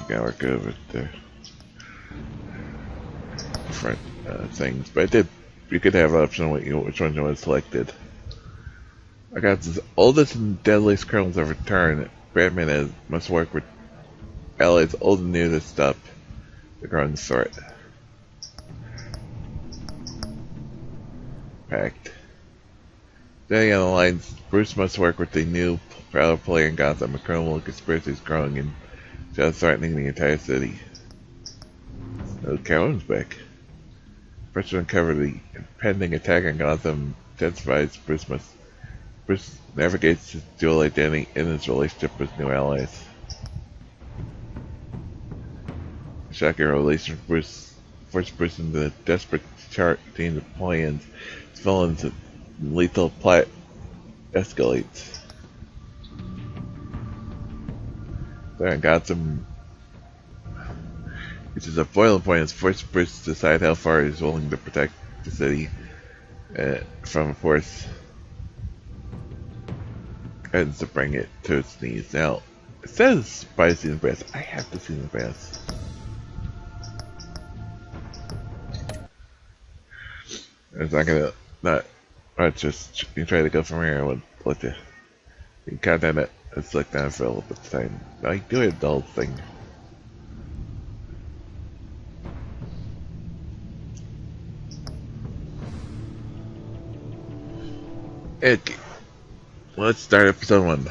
gonna work over the different things, but I did. You could have an option on which one you want selected. I got this oldest and deadliest criminals of return. Batman must work with allies old and new to stop the growing threat. Pact. Standing on the lines, Bruce must work with the new power player in Gotham. A criminal conspiracy is growing and just threatening the entire city. No, Catwoman's back. First to uncover the impending attack on Gotham intensifies. Bruce navigates his dual identity in his relationship with new allies. A shocking revelation forced Bruce into a desperate team of plans. His villains and lethal plot escalates. There in Gotham, which is a boiling point, has forced Bruce to decide how far he's willing to protect the city from a force and to bring it to its knees. Now, it says by season pass. I have to season pass. It's not gonna just you try to go from here. I would let you can content it. It's like that for a little bit of time. I do a dull thing. Okay, let's start episode 1.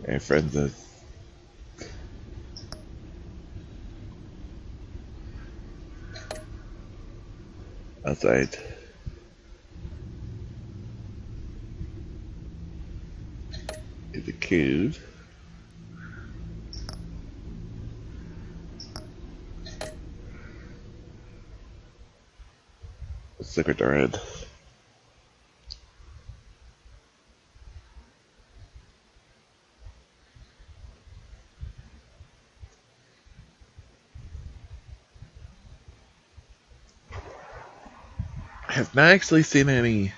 Hey, friends. Outside. Is a cube. A secret red. I have not actually seen any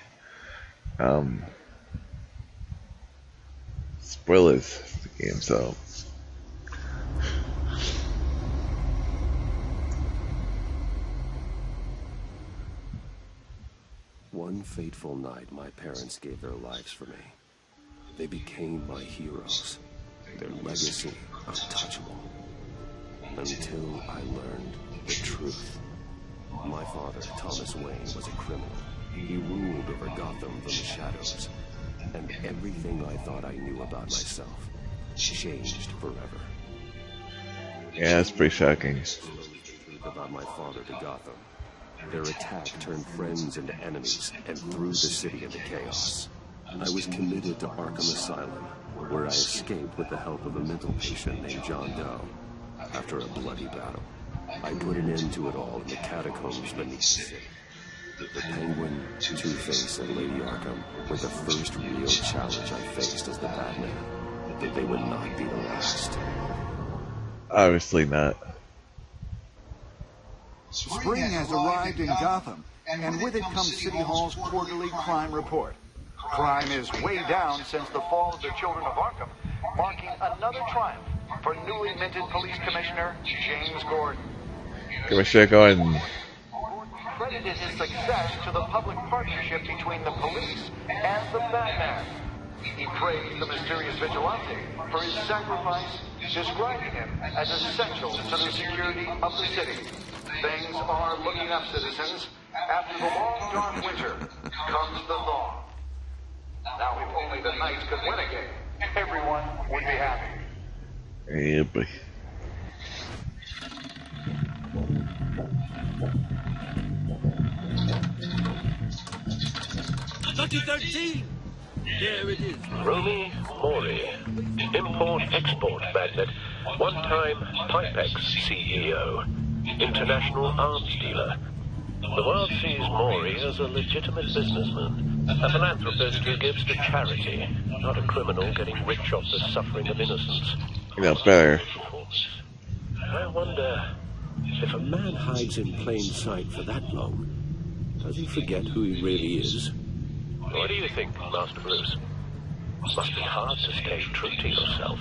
spoilers for the game, so one fateful night, my parents gave their lives for me. They became my heroes, their legacy untouchable, until I learned the truth. My father, Thomas Wayne, was a criminal. He ruled over Gotham from the shadows, and everything I thought I knew about myself changed forever. Yeah, it's pretty shocking. About my father to Gotham. Their attack turned friends into enemies and threw the city into chaos. I was committed to Arkham Asylum, where I escaped with the help of a mental patient named John Doe. After a bloody battle, I put an end to it all in the catacombs beneath the city. The Penguin, Two-Face, and Lady Arkham were the first real challenge I faced as the Batman. But they would not be the last. Obviously not. Spring has arrived in Gotham, and with it comes City Hall's quarterly crime report. Crime is way down since the fall of the Children of Arkham, marking another triumph for newly minted Police Commissioner James Gordon. Commissioner Gordon Credited his success to the public partnership between the police and the Batman. He praised the mysterious vigilante for his sacrifice, describing him as essential to the security of the city. Things are looking up, citizens. After the long, dark winter comes the thaw. Now, if only the Knights could win a game, everyone would be happy. Yeah, boy. Lucky 13! There it is. Romy Mori, import-export magnate, one-time Pipex CEO, international arms dealer. The world sees Mori as a legitimate businessman, A philanthropist who gives to charity, not a criminal getting rich off the suffering of innocence. You know, better. I wonder, if a man hides in plain sight for that long, does he forget who he really is? What do you think, Master Bruce? Must be hard to stay true to yourself.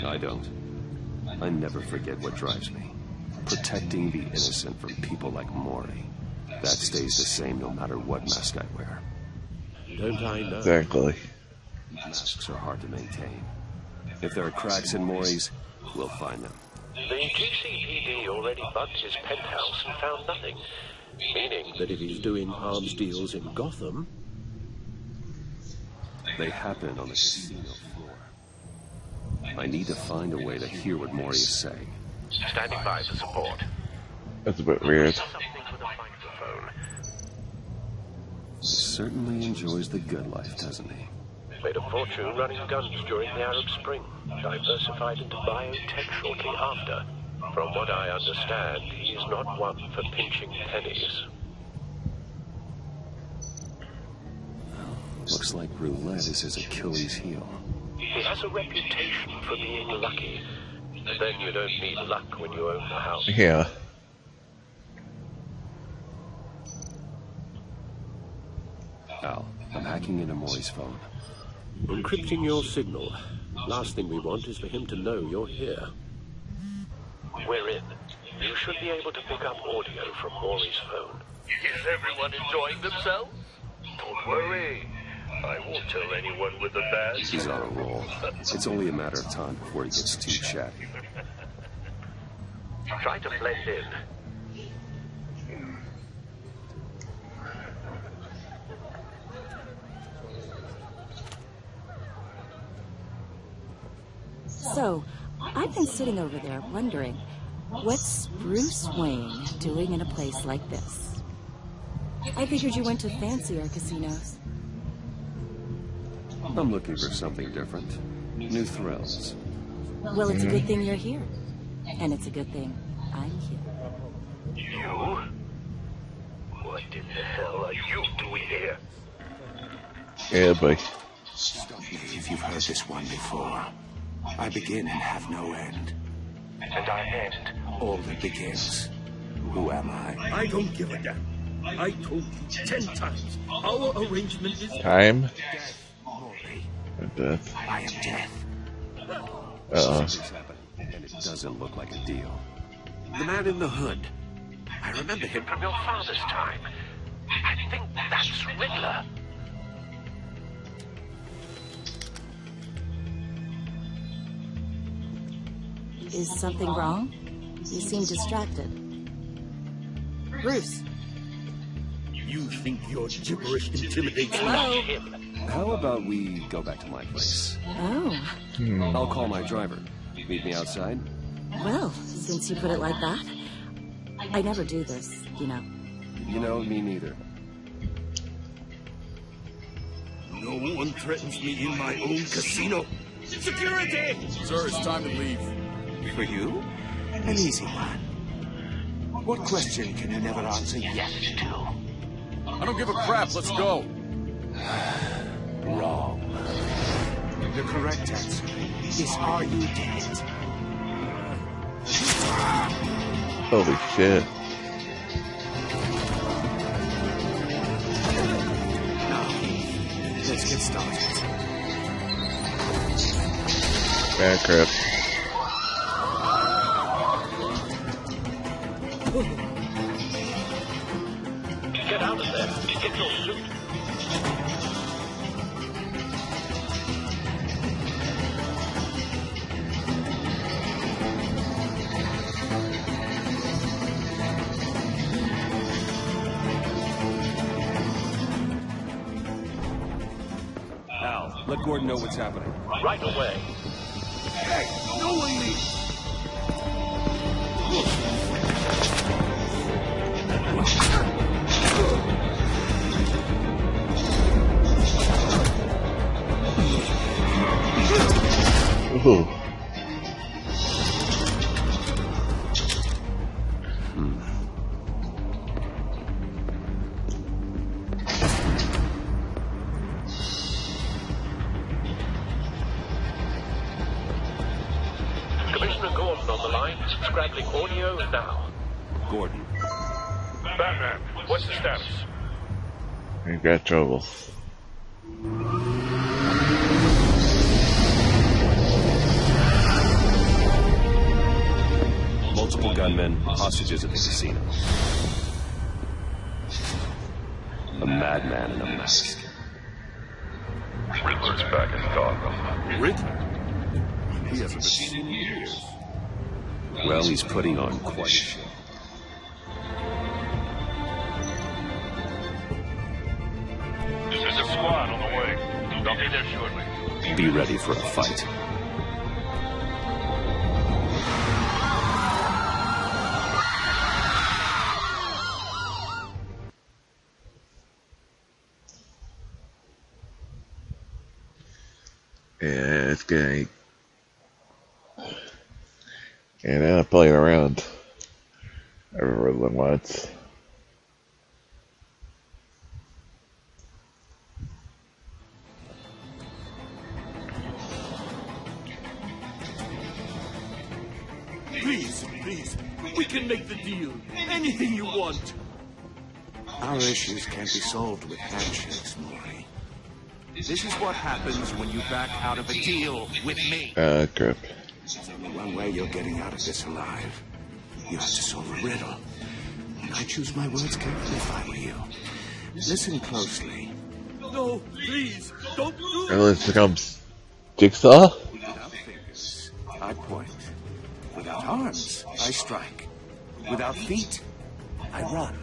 I don't. I never forget what drives me. Protecting the innocent from people like Maury. That stays the same no matter what mask I wear. Don't I know? Exactly. Masks are hard to maintain. If there are cracks in Maury's, we'll find them. The GCPD already bugged his penthouse and found nothing. Meaning That if he's doing arms deals in Gotham, they happen on the casino floor. I need to find a way to hear what Maury is saying. standing by for support. That's a bit weird. Something with a microphone. He certainly enjoys the good life, doesn't he? Made a fortune running guns during the Arab Spring. Diversified into biotech shortly after. From what I understand, he is not one for pinching pennies. Looks like roulette is his Achilles heel. He has a reputation for being lucky. Then you don't need luck when you own the house. Yeah. Al, I'm hacking into Maury's phone. Encrypting your signal. Last thing we want is for him to know you're here. We're in. You should be able to pick up audio from Maury's phone. Is everyone enjoying themselves? Don't worry. I won't tell anyone with the badge. He's on a roll. It's only a matter of time before he gets too chatty. Try to blend in. So, I've been sitting over there wondering, what's Bruce Wayne doing in a place like this? I figured you went to fancier casinos. I'm looking for something different. New thrills. Well, it's a good thing you're here. And it's a good thing I'm here. You? What in the hell are you doing here? Yeah, boy. Stop me if you've heard this one before. I begin and have no end. And I end. All that begins. Who am I? I don't give a damn. I told you 10 times. Our arrangement is Time. Maury, Death. I am death. Something's happening, and it doesn't look like a deal. The man in the hood. I remember him From your father's time. I think that's Riddler. Is something wrong? You seem distracted. Bruce. You think your gibberish intimidates Hello? Him. How about we go back to my place? Oh, I'll call my driver. Meet me outside? well, since you put it like that, I never do this, you know. You know, me neither. No one threatens me in my own casino. Security! Sir, it's time to leave. For you? An easy one. What question can you never answer yes to? I don't give a crap. Let's go. Wrong. The correct answer is, are you dead? Holy shit. Now, let's get started. Ah, crap. Get out of there. Get your suit. Al, let Gordon know what's happening. Right away. Hey, no one leaves. Ooh. Commissioner Gordon on the line, scrabbling audio now. Gordon. Batman, what's the status? You got trouble. Multiple gunmen, hostages at the casino. A madman in a mask. Riddler's back in Gotham. Riddler? He hasn't been seen in years. Well, he's putting on quite a show. There's a squad on the way. They'll be there shortly. Be ready for a fight. Yeah, it's good. And I'm playing around everywhere once. Please, please, we can make the deal. Anything you want. Our issues can't be solved with handshakes, Maury. This is what happens when you back out of a deal with me. Crap. There's only one way you're getting out of this alive. You have to solve a riddle. And I choose my words carefully if I were you. Listen closely. No, please, don't do And this becomes Jigsaw? Without fingers, I point. Without arms, I strike. Without feet, I run.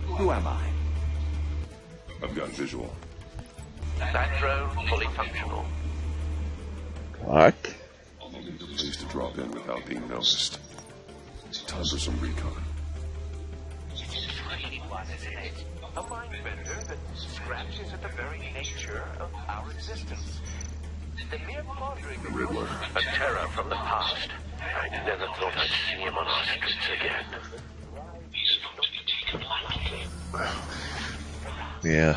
Who am I? I've got visual. That drone fully functional. Clock? I'll need a place to drop in without being noticed. Time for some recon. It's a strange one, isn't it? A mind bender that scratches at the very nature of our existence. The mere pondering The Riddler. a terror from the past. I never thought I'd see him on our streets again. He's not to be taken lightly. Yeah.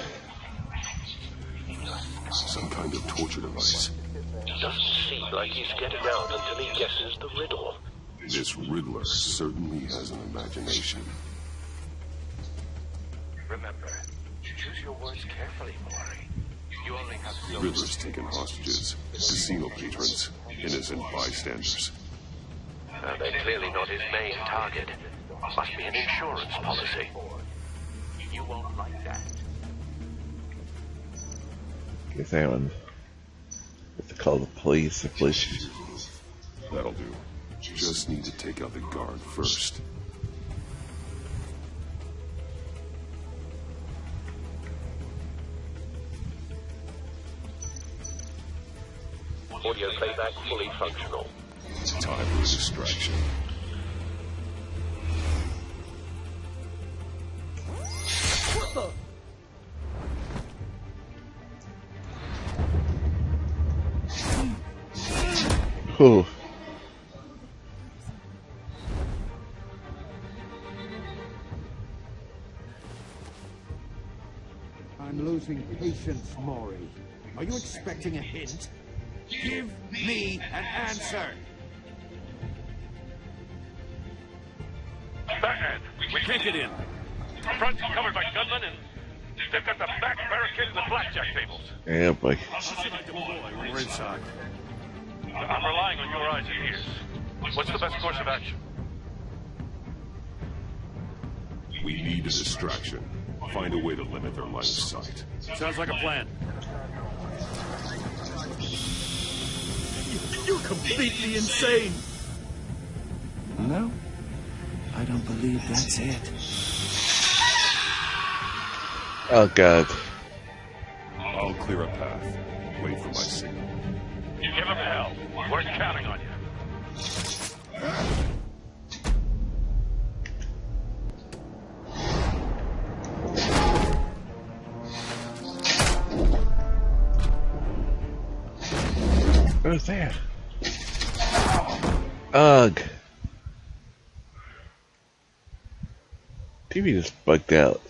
Some kind of torture device. Doesn't seem like he's getting out until he guesses the riddle. This Riddler certainly has an imagination. Remember, choose your words carefully, Maury. You only have so Riddler's taken hostages, casino patrons, innocent bystanders. They're clearly not his main target. Must be an insurance policy. You won't like that. Guess that one. It's called the police. The police. That'll do. Just need to take out the guard first. Audio playback fully functional. Time for a distraction. Whew. I'm losing patience, Maury. Are you expecting a hint? Give me an answer! Batman, we can't get in. Front's covered by gunmen, and they've got the back barricaded with blackjack tables. Yeah, boy. We're inside. I'm relying on your eyes and ears. What's the best course of action? We need a distraction. Find a way to limit their line of sight. Sounds like a plan. You're completely insane! No, I don't believe that's it. Oh, God. I'll clear a path. Wait for my signal. You give them hell. We're counting on you. Who's there? Ugh. TV just bugged out.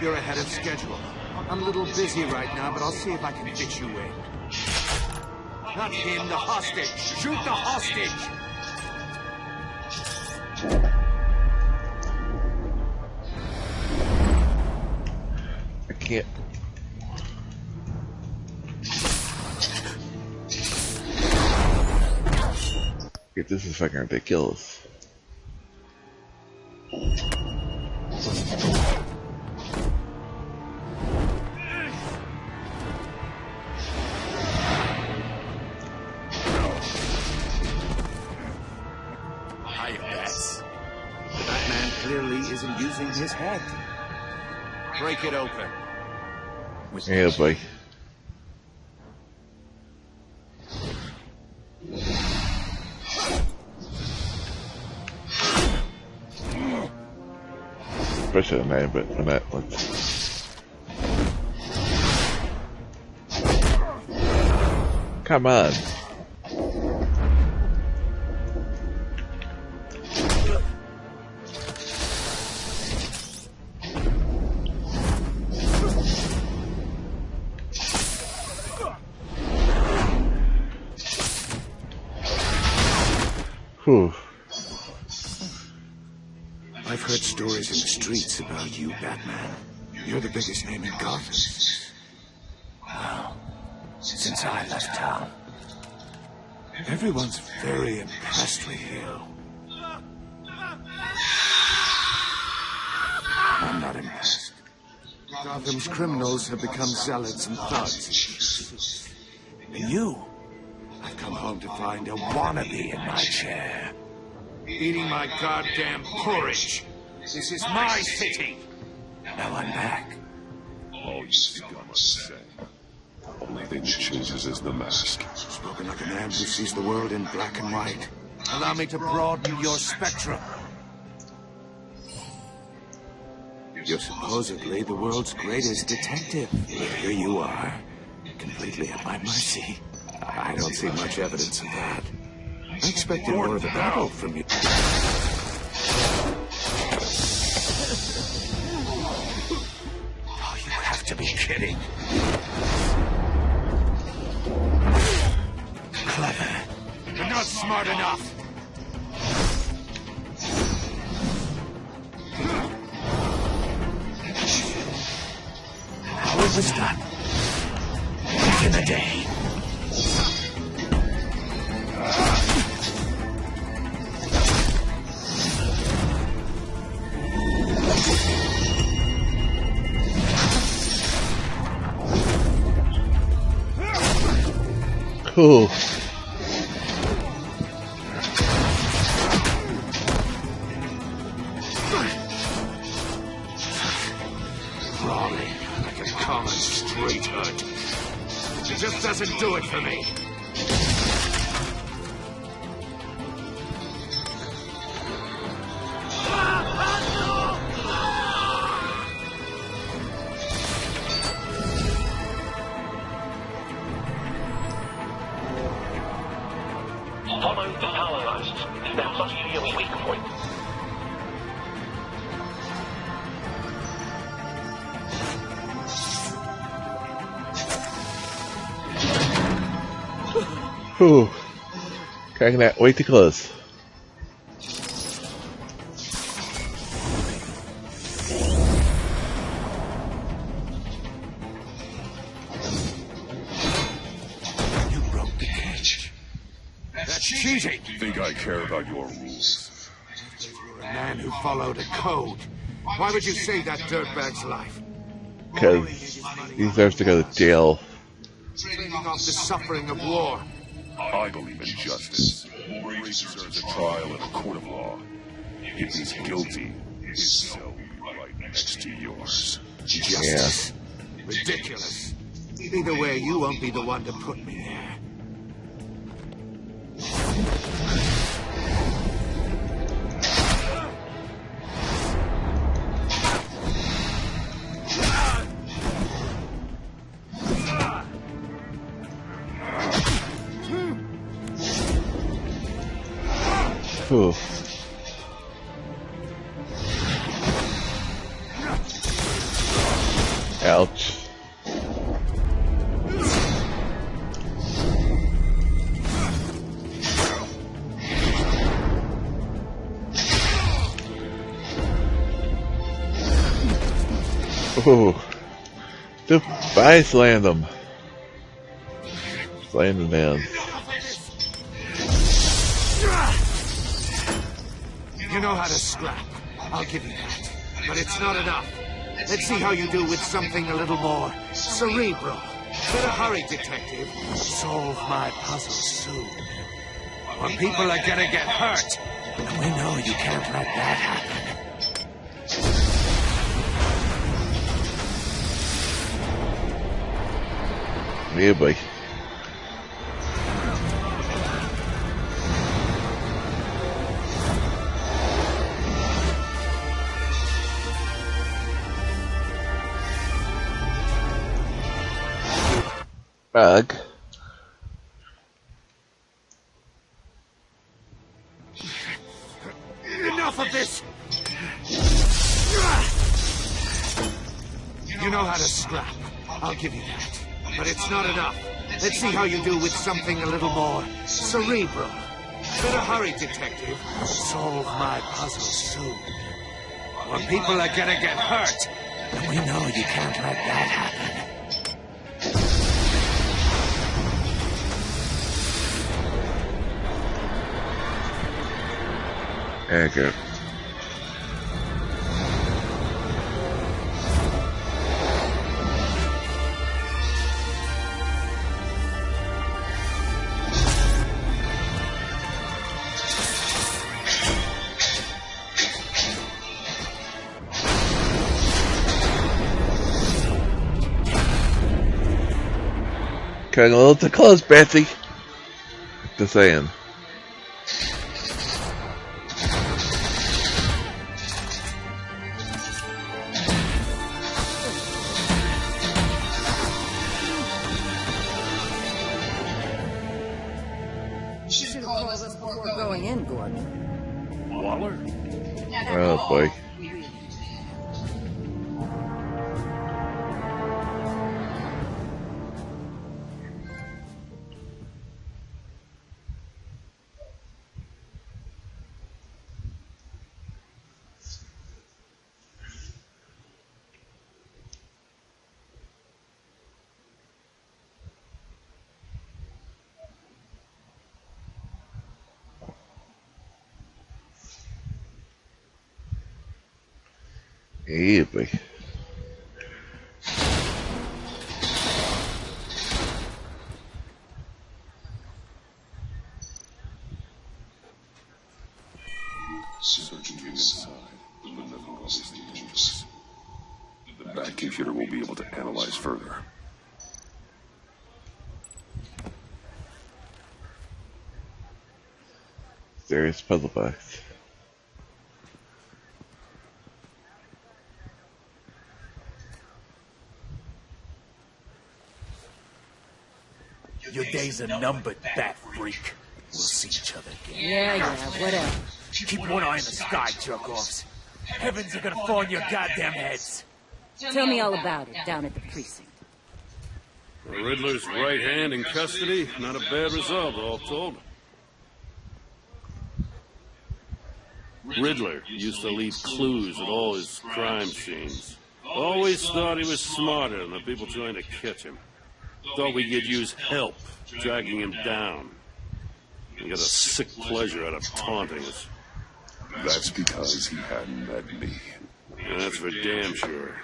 you're ahead of schedule. I'm a little busy right now, but I'll see if I can fit you in. Not him, the hostage! Shoot the hostage! I can't. Okay, this is fucking ridiculous. Clearly isn't using his head. Break it open. Yeah, boy. Especially at night, but when that looks. Come on. Whew. I've heard stories in the streets about you, Batman. You're the biggest name in Gotham. Well, since I left town, everyone's very impressed with you. I'm not impressed. Gotham's criminals have become zealots and thugs. And you, I've come home to find a wannabe in my chair. Eating my goddamn porridge. This is my city. Now I'm back. All you think I must say. Only thing that changes is the mask. Spoken like a man who sees the world in black and white. Allow me to broaden your spectrum. You're supposedly the world's greatest detective. But here you are, completely at my mercy. I don't see much evidence of that. I expected more of a battle from you. Oh, you have to be kidding. Clever, but not smart enough. How it was done. Back in the day. Cool. Crawling like a common street hood. It just doesn't do it for me. Follow the power lines. There must be a weak point. Whew. Cracking that way too close. You broke the cage. That's cheating. Think I care about your rules? You're a man who followed a code. Why would you save that dirtbag's life? Because he deserves to go to jail. Trading off the suffering of war. I believe in justice. He deserves a trial in a court of law. If he's guilty, his cell will be right next to yours. Justice. Ridiculous. Either way, you won't be the one to put me there. Whew. Ouch. Ooh. Bye, slam them. Slam them down. You know how to scrap. I'll give you that. But it's not enough. Let's see how you do with something a little more cerebral. Better hurry, detective. Solve my puzzle soon. Or people are gonna get hurt. And we know you can't let that happen. Yeah, boy. Bug. Enough of this! You know how to scrap. I'll give you that. But it's not enough. Let's see how you do with something a little more cerebral. Better hurry, detective. Solve my puzzle soon. Or people are gonna get hurt. And we know you can't let that happen. There you go. Coming a little too close, Betsy. Just saying. Should have called us before going in, Gordon. Waller? Oh boy. Yeah, boy. Searching inside, but nothing else is dangerous. The back computer will be able to analyze further. Serious puzzle box. Your days are numbered, bat freak. We'll see each other again. Yeah, whatever. Keep one eye in the sky, jerk-offs. Heavens are gonna fall on your goddamn heads. Tell me all about it down at the precinct. Riddler's right hand in custody. Not a bad result, all told. Riddler used to leave clues at all his crime scenes. Always thought he was smarter than the people trying to catch him. Thought we could use help dragging him down. He got a sick pleasure out of taunting us. That's because he hadn't met me. And that's for damn sure.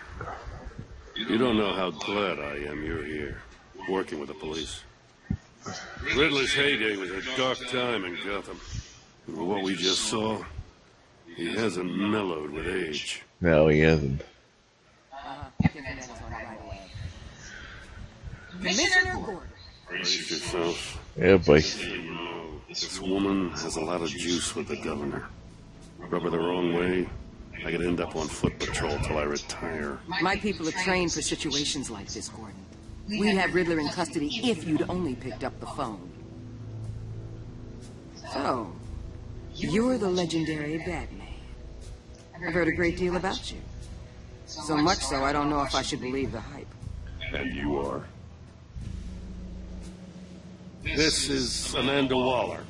You don't know how glad I am you're here, working with the police. Riddler's heyday was a dark time in Gotham. And what we just saw, he hasn't mellowed with age. No, he hasn't. Commissioner Gordon. Brace yourself. Yeah, boy. You know, this woman has a lot of juice with the governor. Rub her the wrong way, I could end up on foot patrol till I retire. My people are trained for situations like this, Gordon. We'd have Riddler in custody if you'd only picked up the phone. So, you're the legendary Batman. I've heard a great deal about you. So much so, I don't know if I should believe the hype. And you are? This is Amanda Waller,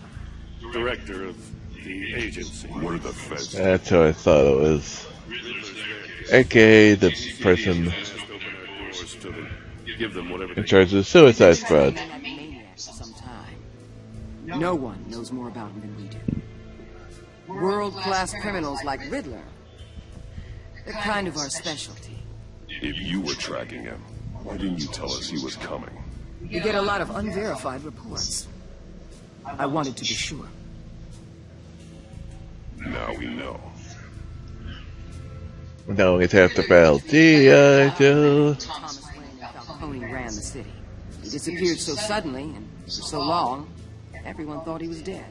director of the agency. What are the feds? That's who I thought it was. AKA the person Give them whatever in they charge of the suicide squad. No one knows more about him than we do. World-class criminals like Riddler. They're kind of our specialty. If you were tracking him, why didn't you tell us he was coming? You get a lot of unverified reports. I wanted to be sure. Now we know. No, it's half the battle. G.I. Joe. Thomas Wayne and Falcone ran the city. He disappeared so suddenly and for so long, everyone thought he was dead.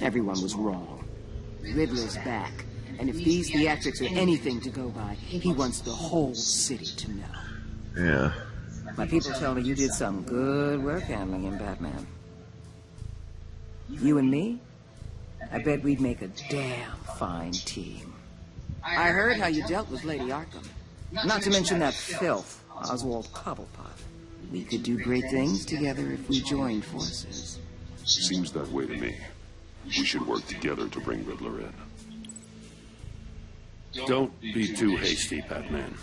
Everyone was wrong. Riddler's back, and if these theatrics are anything to go by, he wants the whole city to know. Yeah. My people tell me you did some good work handling him, Batman. You and me? I bet we'd make a damn fine team. I heard how you dealt with Lady Arkham. Not to mention that filth, Oswald Cobblepot. We could do great things together if we joined forces. Seems that way to me. We should work together to bring Riddler in. Don't be too hasty, Batman.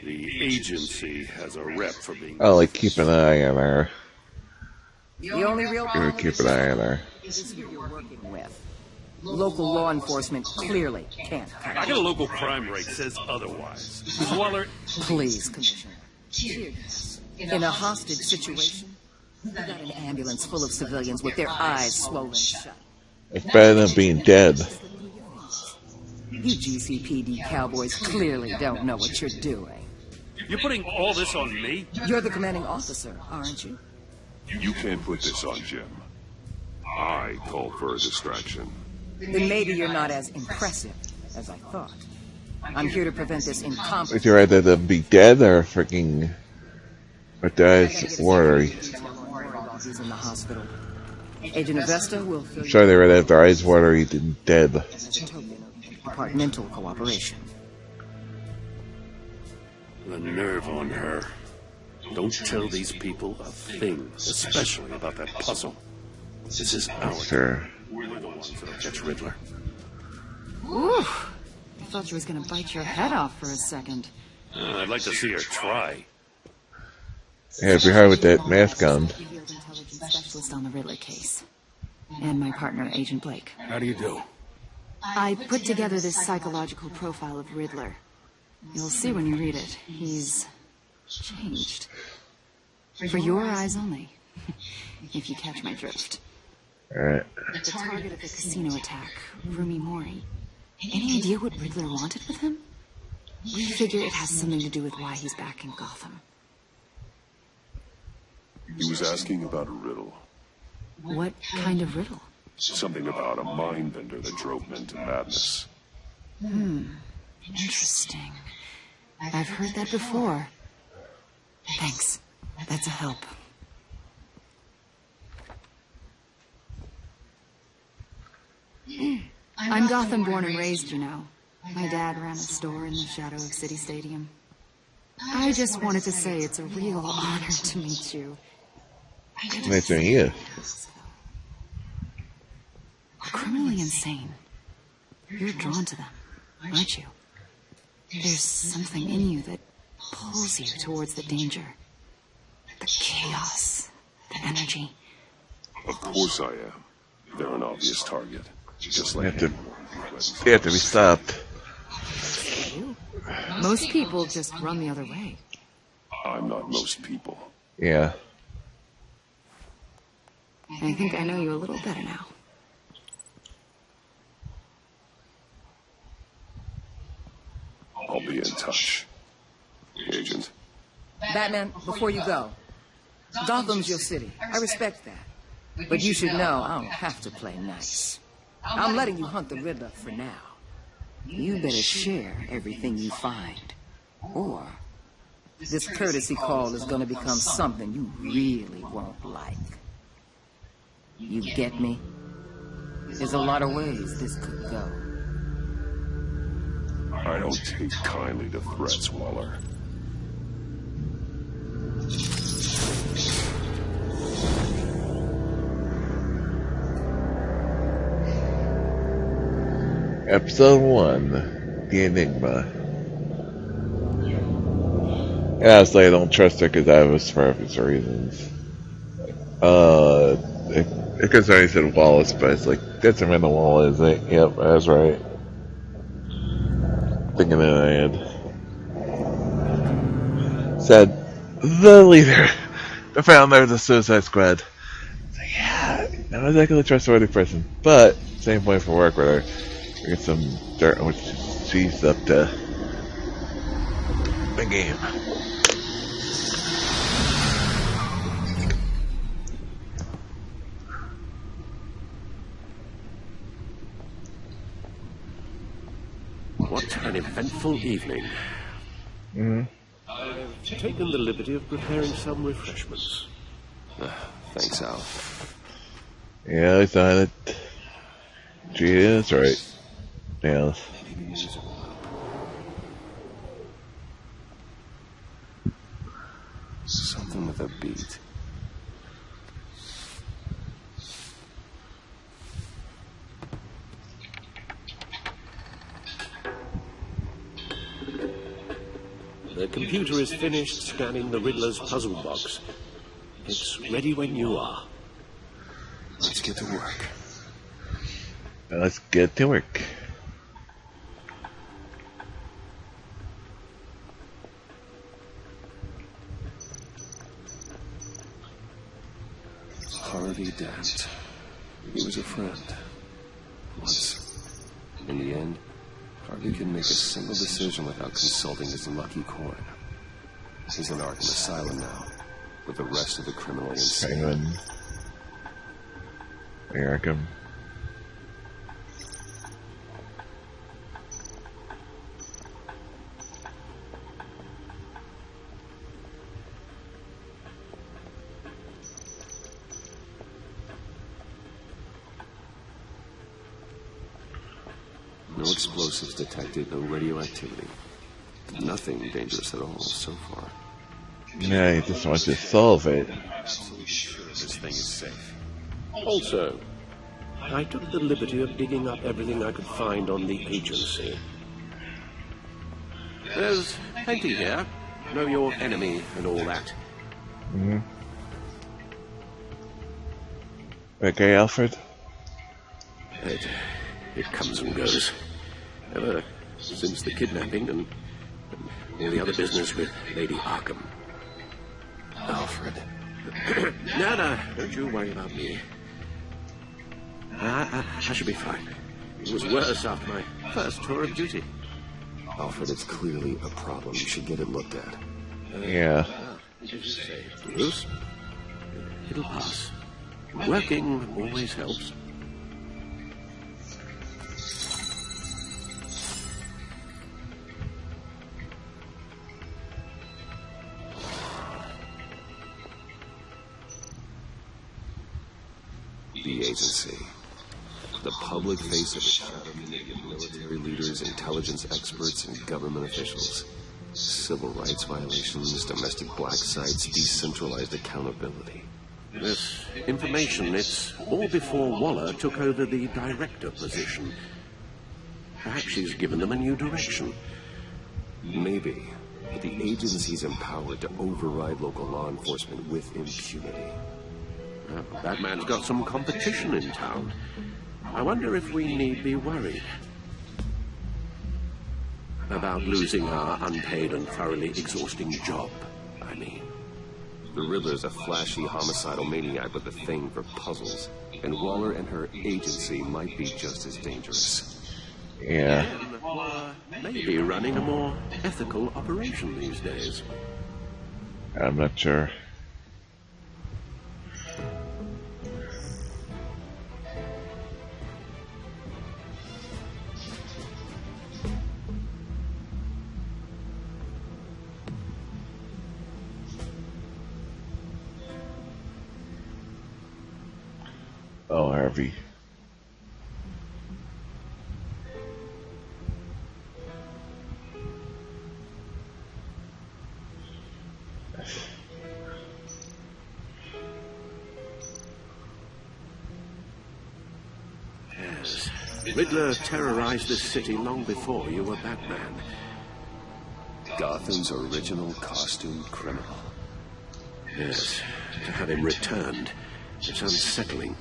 The agency has a rep for being... I'll like keep an eye on her. The only real Gotta keep an eye on her. is who you're working with. Local law enforcement clearly can't cut I it. got a local crime rate says otherwise. Ms. Waller, Please, Commissioner. Tear gas. In a hostage situation, you got an ambulance full of civilians with their eyes swollen shut. It's better than being dead. You GCPD cowboys clearly don't know what you're doing. you're putting all this on me? You're the commanding officer, aren't you? You can't put this on Jim. I call for a distraction. Then maybe you're not as impressive as I thought. I'm here to prevent this Would incompetence. you rather them be dead or freaking... Or dies watery? He's in the hospital. Agent Avesta will fill you Sure, they rather have their eyes watery than dead. as a token of departmental cooperation. The nerve on her. Don't tell these people a thing, especially about that puzzle. This is our Sure. We're the ones that'll catch Riddler. Ooh, I thought she was gonna bite your head off for a second. I'd like to see her try. Yeah, if you're hard with that mask on. Field intelligence specialist on the Riddler case. And my partner, Agent Blake. How do you do? I put together this psychological profile of Riddler. You'll see when you read it. He's changed. For your eyes only. If you catch my drift. Alright. The target of the casino attack, Rumi Mori. Any idea what Riddler wanted with him? We figure it has something to do with why he's back in Gotham. He was asking about a riddle. What kind of riddle? Something about a mind bender that drove men to madness. Interesting. I've heard that before. Thanks. That's a help. I'm Gotham born and raised, you know. My dad ran a store in the shadow of City Stadium. I just wanted to say it's a real honor to meet you. Nice to meet you. Criminally insane. You're drawn to them, aren't you? There's something in you that pulls you towards the danger. The chaos. The energy. Of course I am. They're an obvious target. Just like They him. have to be stopped. You? Most people just run the other way. I'm not most people. Yeah. I think I know you a little better now. I'll be in touch. Agent. Batman, before you go, Gotham's your city. I respect that. But you should know I don't have to play nice. I'm letting you hunt the Riddler for now. You better share everything you find. Or this courtesy call is going to become something you really won't like. You get me? There's a lot of ways this could go. I don't take kindly to threats, Waller. Episode 1, The Enigma. And honestly, I don't trust her because I have suspicious reasons. It concerning said Wallace, but it's like, that's Amanda Waller, isn't it? Yep, that's right. Thinking in my head. Said, the leader, the founder of the Suicide Squad. So yeah, not exactly a trustworthy person, but same point for work with her. We get some dirt on which she's up to the game. What an eventful evening. I've taken the liberty of preparing some refreshments. Thanks, Al. Yeah, I thought it. She is right. Yeah. Something with a beat. The computer is finished scanning the Riddler's puzzle box. It's ready when you are. Let's get to work. Let's get to work. Harvey Dent. He was a friend. Once. In the end, Harvey couldn't make a single decision without consulting his lucky coin. He's in Arkham Asylum now, with the rest of the criminally insane. Penguin. Arkham. No explosives detected, no radioactivity. Nothing dangerous at all so far. Yeah, he just wants to solve it. Absolutely sure this thing is safe. Also, I took the liberty of digging up everything I could find on the agency. There's plenty here. Know your enemy and all that. Okay, Alfred? It comes and goes. Ever since the kidnapping and all the other business with Lady Arkham. Alfred. No, don't you worry about me. I should be fine. It was worse after my first tour of duty. Alfred, it's clearly a problem. You should get it looked at. Yeah. As you say, Bruce, it'll pass. Working always helps. The agency. The public face of a shadow committee of military leaders, intelligence experts, and government officials. Civil rights violations, domestic black sites, decentralized accountability. This information, it's all before Waller took over the director position. Perhaps she's given them a new direction. Maybe, but the agency's empowered to override local law enforcement with impunity. Batman's got some competition in town. I wonder if we need be worried about losing our unpaid and thoroughly exhausting job, I mean. The Riddler's a flashy, homicidal maniac with a thing for puzzles, and Waller and her agency might be just as dangerous. Yeah. Maybe running a more ethical operation these days. I'm not sure. Oh, Harvey. Riddler terrorized this city long before you were Batman. Gotham's original costumed criminal. Yes, to have him returned, it's unsettling.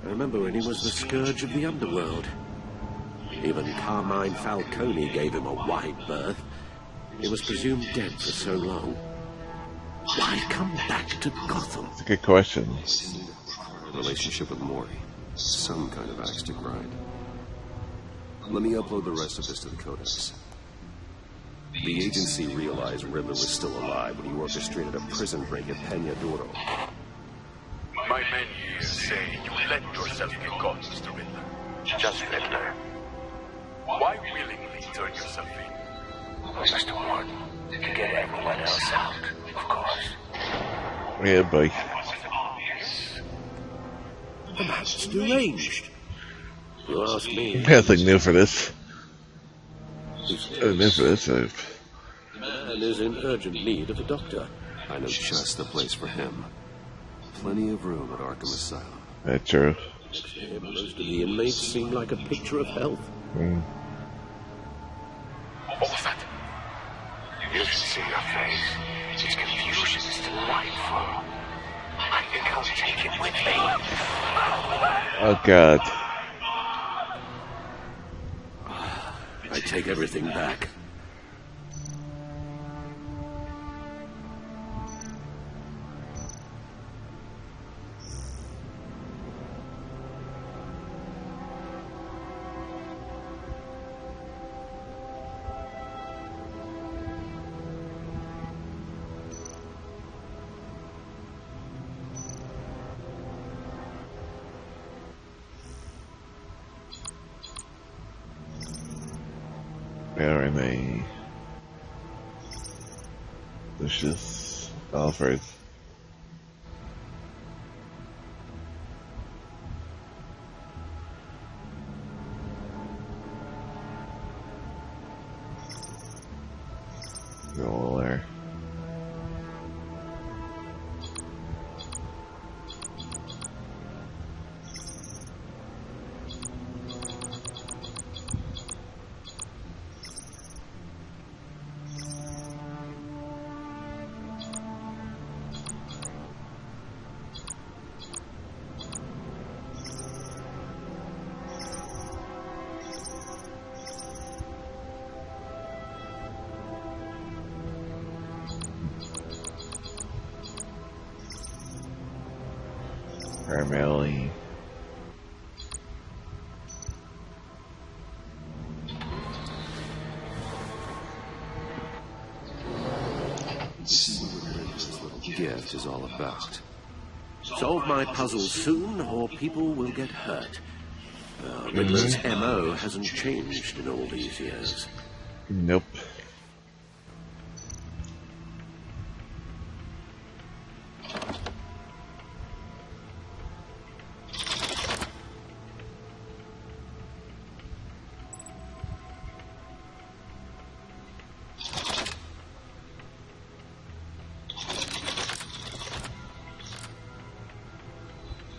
I remember when he was the scourge of the underworld. Even Carmine Falcone gave him a wide berth. He was presumed dead for so long. Why come back to Gotham? That's a good question. Relationship with Mori. Some kind of axe to grind. Let me upload the rest of this to the Codex. The agency realized Riddler was still alive when he orchestrated a prison break at Peña Duro. My men here say you let yourself get caught, Mr. Riddler. Just Riddler. Why willingly turn yourself in? Mr. Ward, to get everyone else out, of course. Yeah, boy. That's deranged. You ask me. Nothing new for this. New for this. The man is in urgent need of a doctor. I know just the place for him. Plenty of room at Arkham Asylum. That's true. Most of the inmates seem like a picture of health. What was that? You should see your face. Its confusion is delightful. I think I'll take it with me. Oh, God. I take everything back. Renee. Lucius Alfred. Go there. Primarily. This is what Riddler's little gift is all about. Solve my puzzles soon, or people will get hurt. Riddler's MO hasn't changed in all these years. Nope.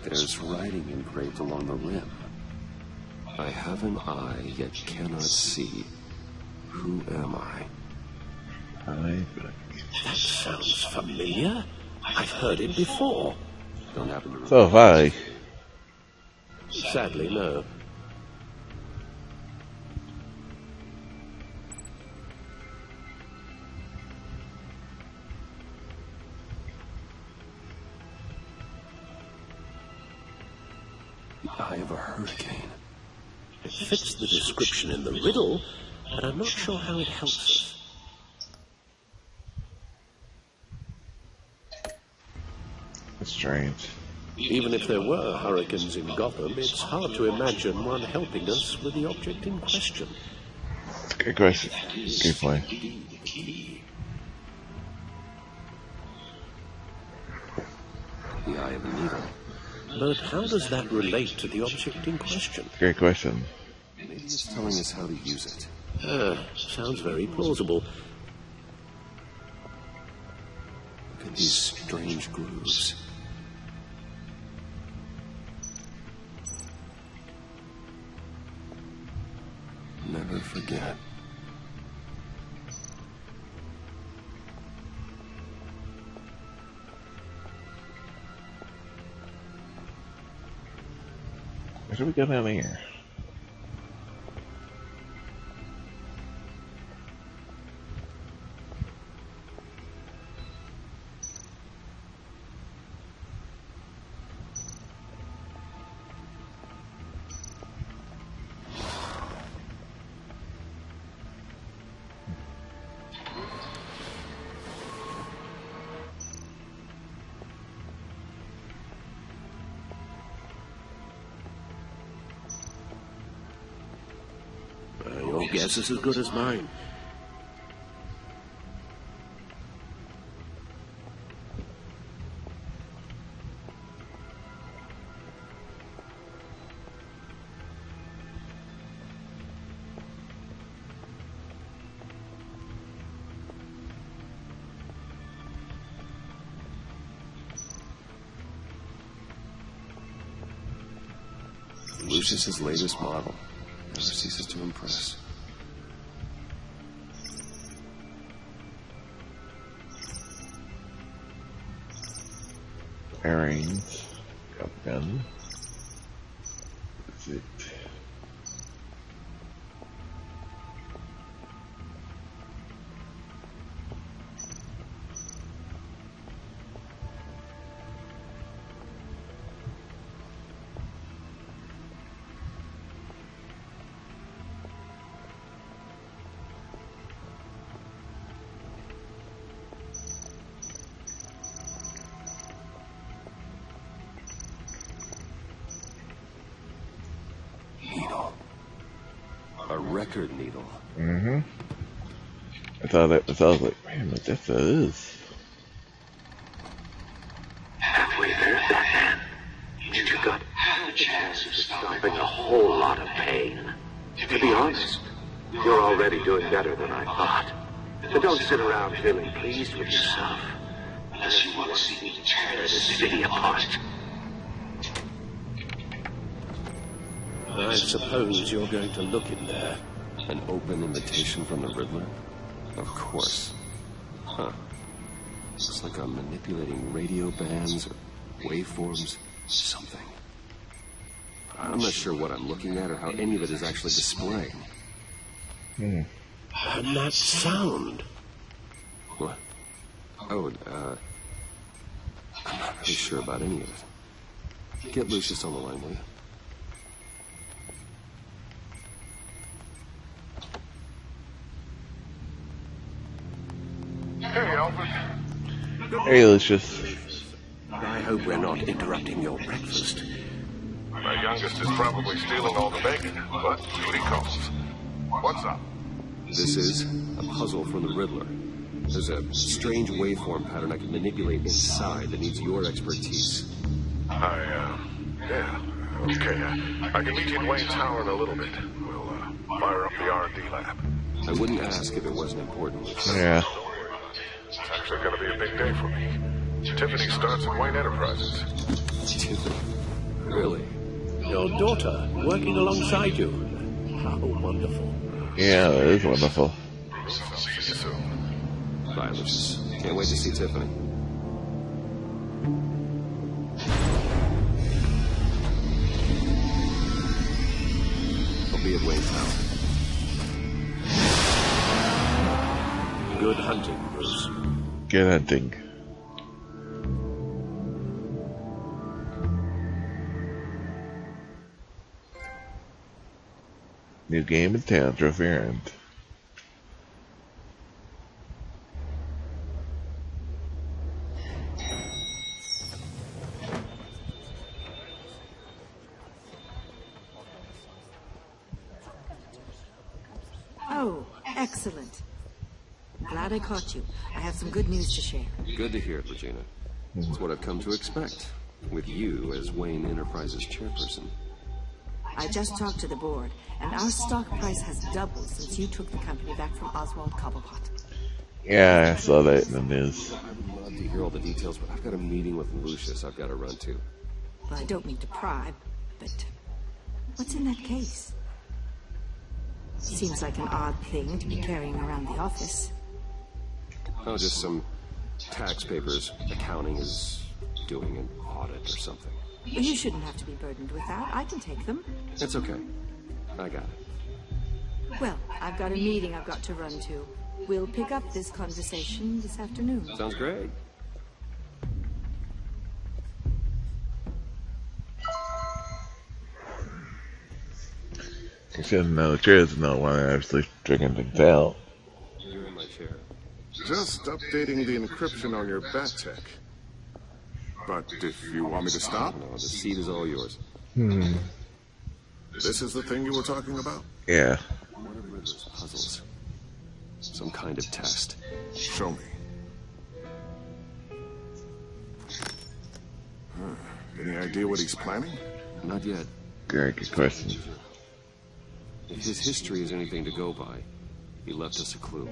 There's writing engraved along the rim. I have an eye, yet cannot see. Who am I? That sounds familiar. I've heard it before. Don't happen to remember. So have I. Sadly, no. The eye of a hurricane. It fits the description in the riddle, but I'm not sure how it helps us. That's strange. Even if there were hurricanes in Gotham, it's hard to imagine one helping us with the object in question. Good question. Good point. The eye of a needle. But how does that relate to the object in question? Great question. Maybe it's telling us how to use it. Sounds very plausible. Look at these strange grooves. never forget. Where should we go down here? Your guess is as good as mine. Lucius's latest model never ceases to impress. Bearings. Got gun. That's it. Needle. A record needle. Mm-hmm. I thought I was like, man, what that is. Halfway there, Batman. And you got half a chance of stopping a whole lot of pain. To be honest, you're already doing better than I thought. But don't sit around feeling pleased with yourself. Unless you want to see me tear this city apart. I suppose you're going to look in there. An open invitation from the Riddler? Of course. Huh. Looks like I'm manipulating radio bands or waveforms, something. I'm not sure what I'm looking at or how any of it is actually displaying. Hmm. And that sound. What? Oh, I'm not really sure about any of it. Get Lucius on the line, will you? Hey, Alfred. Hey, Lucius. I hope we're not interrupting your breakfast. My youngest is probably stealing all the bacon, but duty calls. What's up? This is a puzzle from the Riddler. There's a strange waveform pattern I can manipulate inside that needs your expertise. Yeah, okay. I can meet you in Wayne Tower in a little bit. We'll, fire up the R&D lab. I wouldn't ask if it wasn't important. Yeah. It's actually gonna be a big day for me. Tiffany starts at Wayne Enterprises. Tiffany? Really? Your daughter working alongside you. How wonderful. Yeah, that is wonderful. See you soon. Bye, Lucius. Can't wait to see Tiffany. I'll be at Wayne Tower. Good hunting, Bruce. Good hunting. New game in town, trophy earned. Oh, excellent. I'm glad I caught you. I have some good news to share. Good to hear it, Regina. It's what I've come to expect, with you as Wayne Enterprises chairperson. I just talked to the board, and our stock price has doubled since you took the company back from Oswald Cobblepot. Yeah, I saw that in the news. I would love to hear all the details, but I've got a meeting with Lucius I've got to run to. Well, I don't mean to pry, but what's in that case? Seems like an odd thing to be carrying around the office. Oh, just some tax papers. Accounting is doing an audit or something. You shouldn't have to be burdened with that. I can take them. It's okay. I got it. Well, I've got a meeting I've got to run to. We'll pick up this conversation this afternoon. Sounds great. You should know the truth, no one actually drinking Telltale. You're in my chair. Just updating the encryption on your bat tech. But if you want me to stop, No, the seat is all yours. this is the thing you were talking about? Yeah. One of Riddler's puzzles. Some kind of test. Show me. Any idea what he's planning? Not yet. Very good question. If his history is anything to go by, he left us a clue.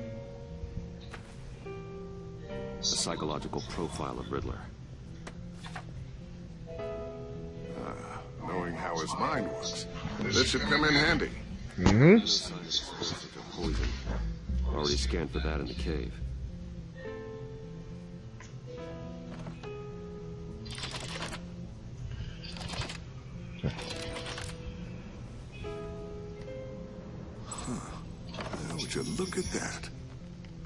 A psychological profile of Riddler. Knowing how his mind works, this should come in handy. Mm-hmm. No sign of exposure to poison. Already scanned for that in the cave. Now, would you look at that?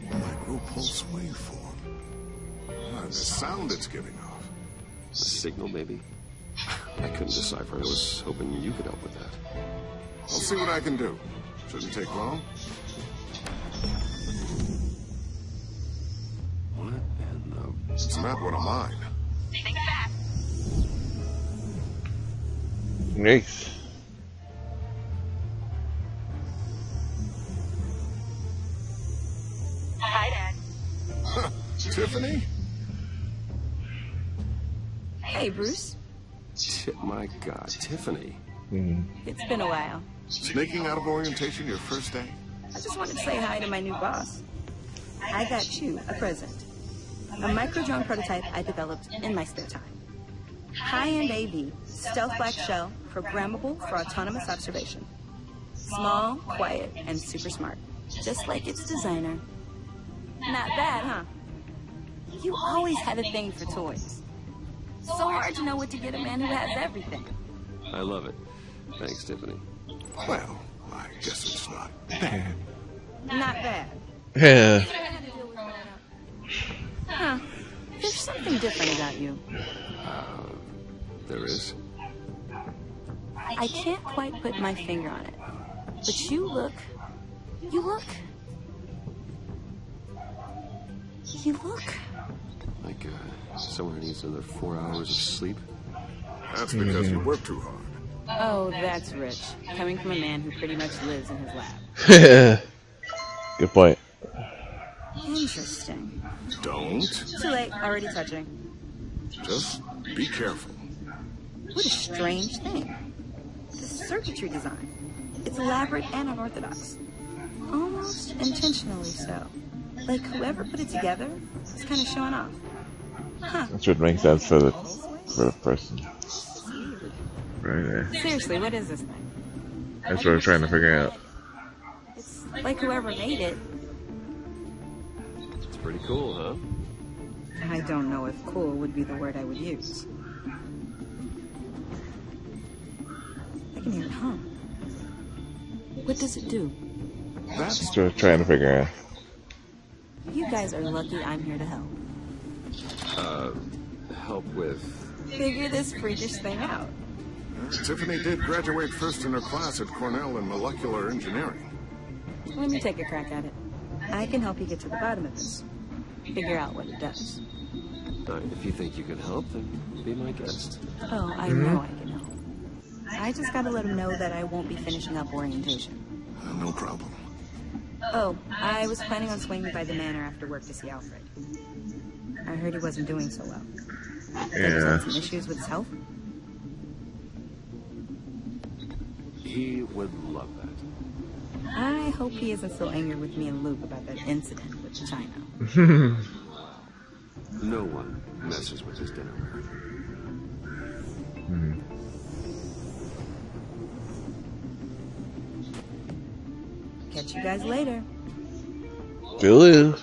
Micro-pulse waveform. The sound it's giving off. A signal, maybe? I couldn't decipher. I was hoping you could help with that. I'll see what I can do. Shouldn't take long. What in the... It's not one of mine. Nice. Hi, Dad. Tiffany? Hey, Bruce. My God, Tiffany. It's been a while. Sneaking out of orientation your first day? I just wanted to say hi to my new boss. I got you a present. A micro-drone prototype I developed in my spare time. High-end AV, stealth black shell, programmable for autonomous observation. Small, quiet, and super smart. Just like its designer. Not bad, huh? You always had a thing for toys. So hard to know what to get a man who has everything. I love it. Thanks, Tiffany. Well, I guess it's not bad. Not bad. Yeah. Huh. There's something different about you. There is? I can't quite put my finger on it. But you look... Like, someone who needs another 4 hours of sleep? That's because you work too hard. Oh, that's rich. Coming from a man who pretty much lives in his lab. Good point. Interesting. Don't. Too late. Already touching. Just be careful. What a strange thing. The circuitry design. It's elaborate and unorthodox. Almost intentionally so. Like whoever put it together is kind of showing off. Huh. That should make sense for the person. Right there. Seriously, what is this thing? That's what I'm trying to figure out. It's like whoever made it. It's pretty cool, huh? I don't know if cool would be the word I would use. I can hear it hum. What does it do? That's That's what I'm trying to figure out. You guys are lucky I'm here to help. Help with... Figure this freakish thing out. Tiffany did graduate first in her class at Cornell in molecular engineering. Let me take a crack at it. I can help you get to the bottom of this. Figure out what it does. If you think you can help, then be my guest. Oh, I know I can help. I just gotta let him know that I won't be finishing up orientation. No problem. Oh, I was planning on swinging by the manor after work to see Alfred. I heard he wasn't doing so well. He's had some issues with his health. He would love that. I hope he isn't still angry with me and Luke about that incident with China. No one messes with his dinner. Hmm. Catch you guys later. Dulu.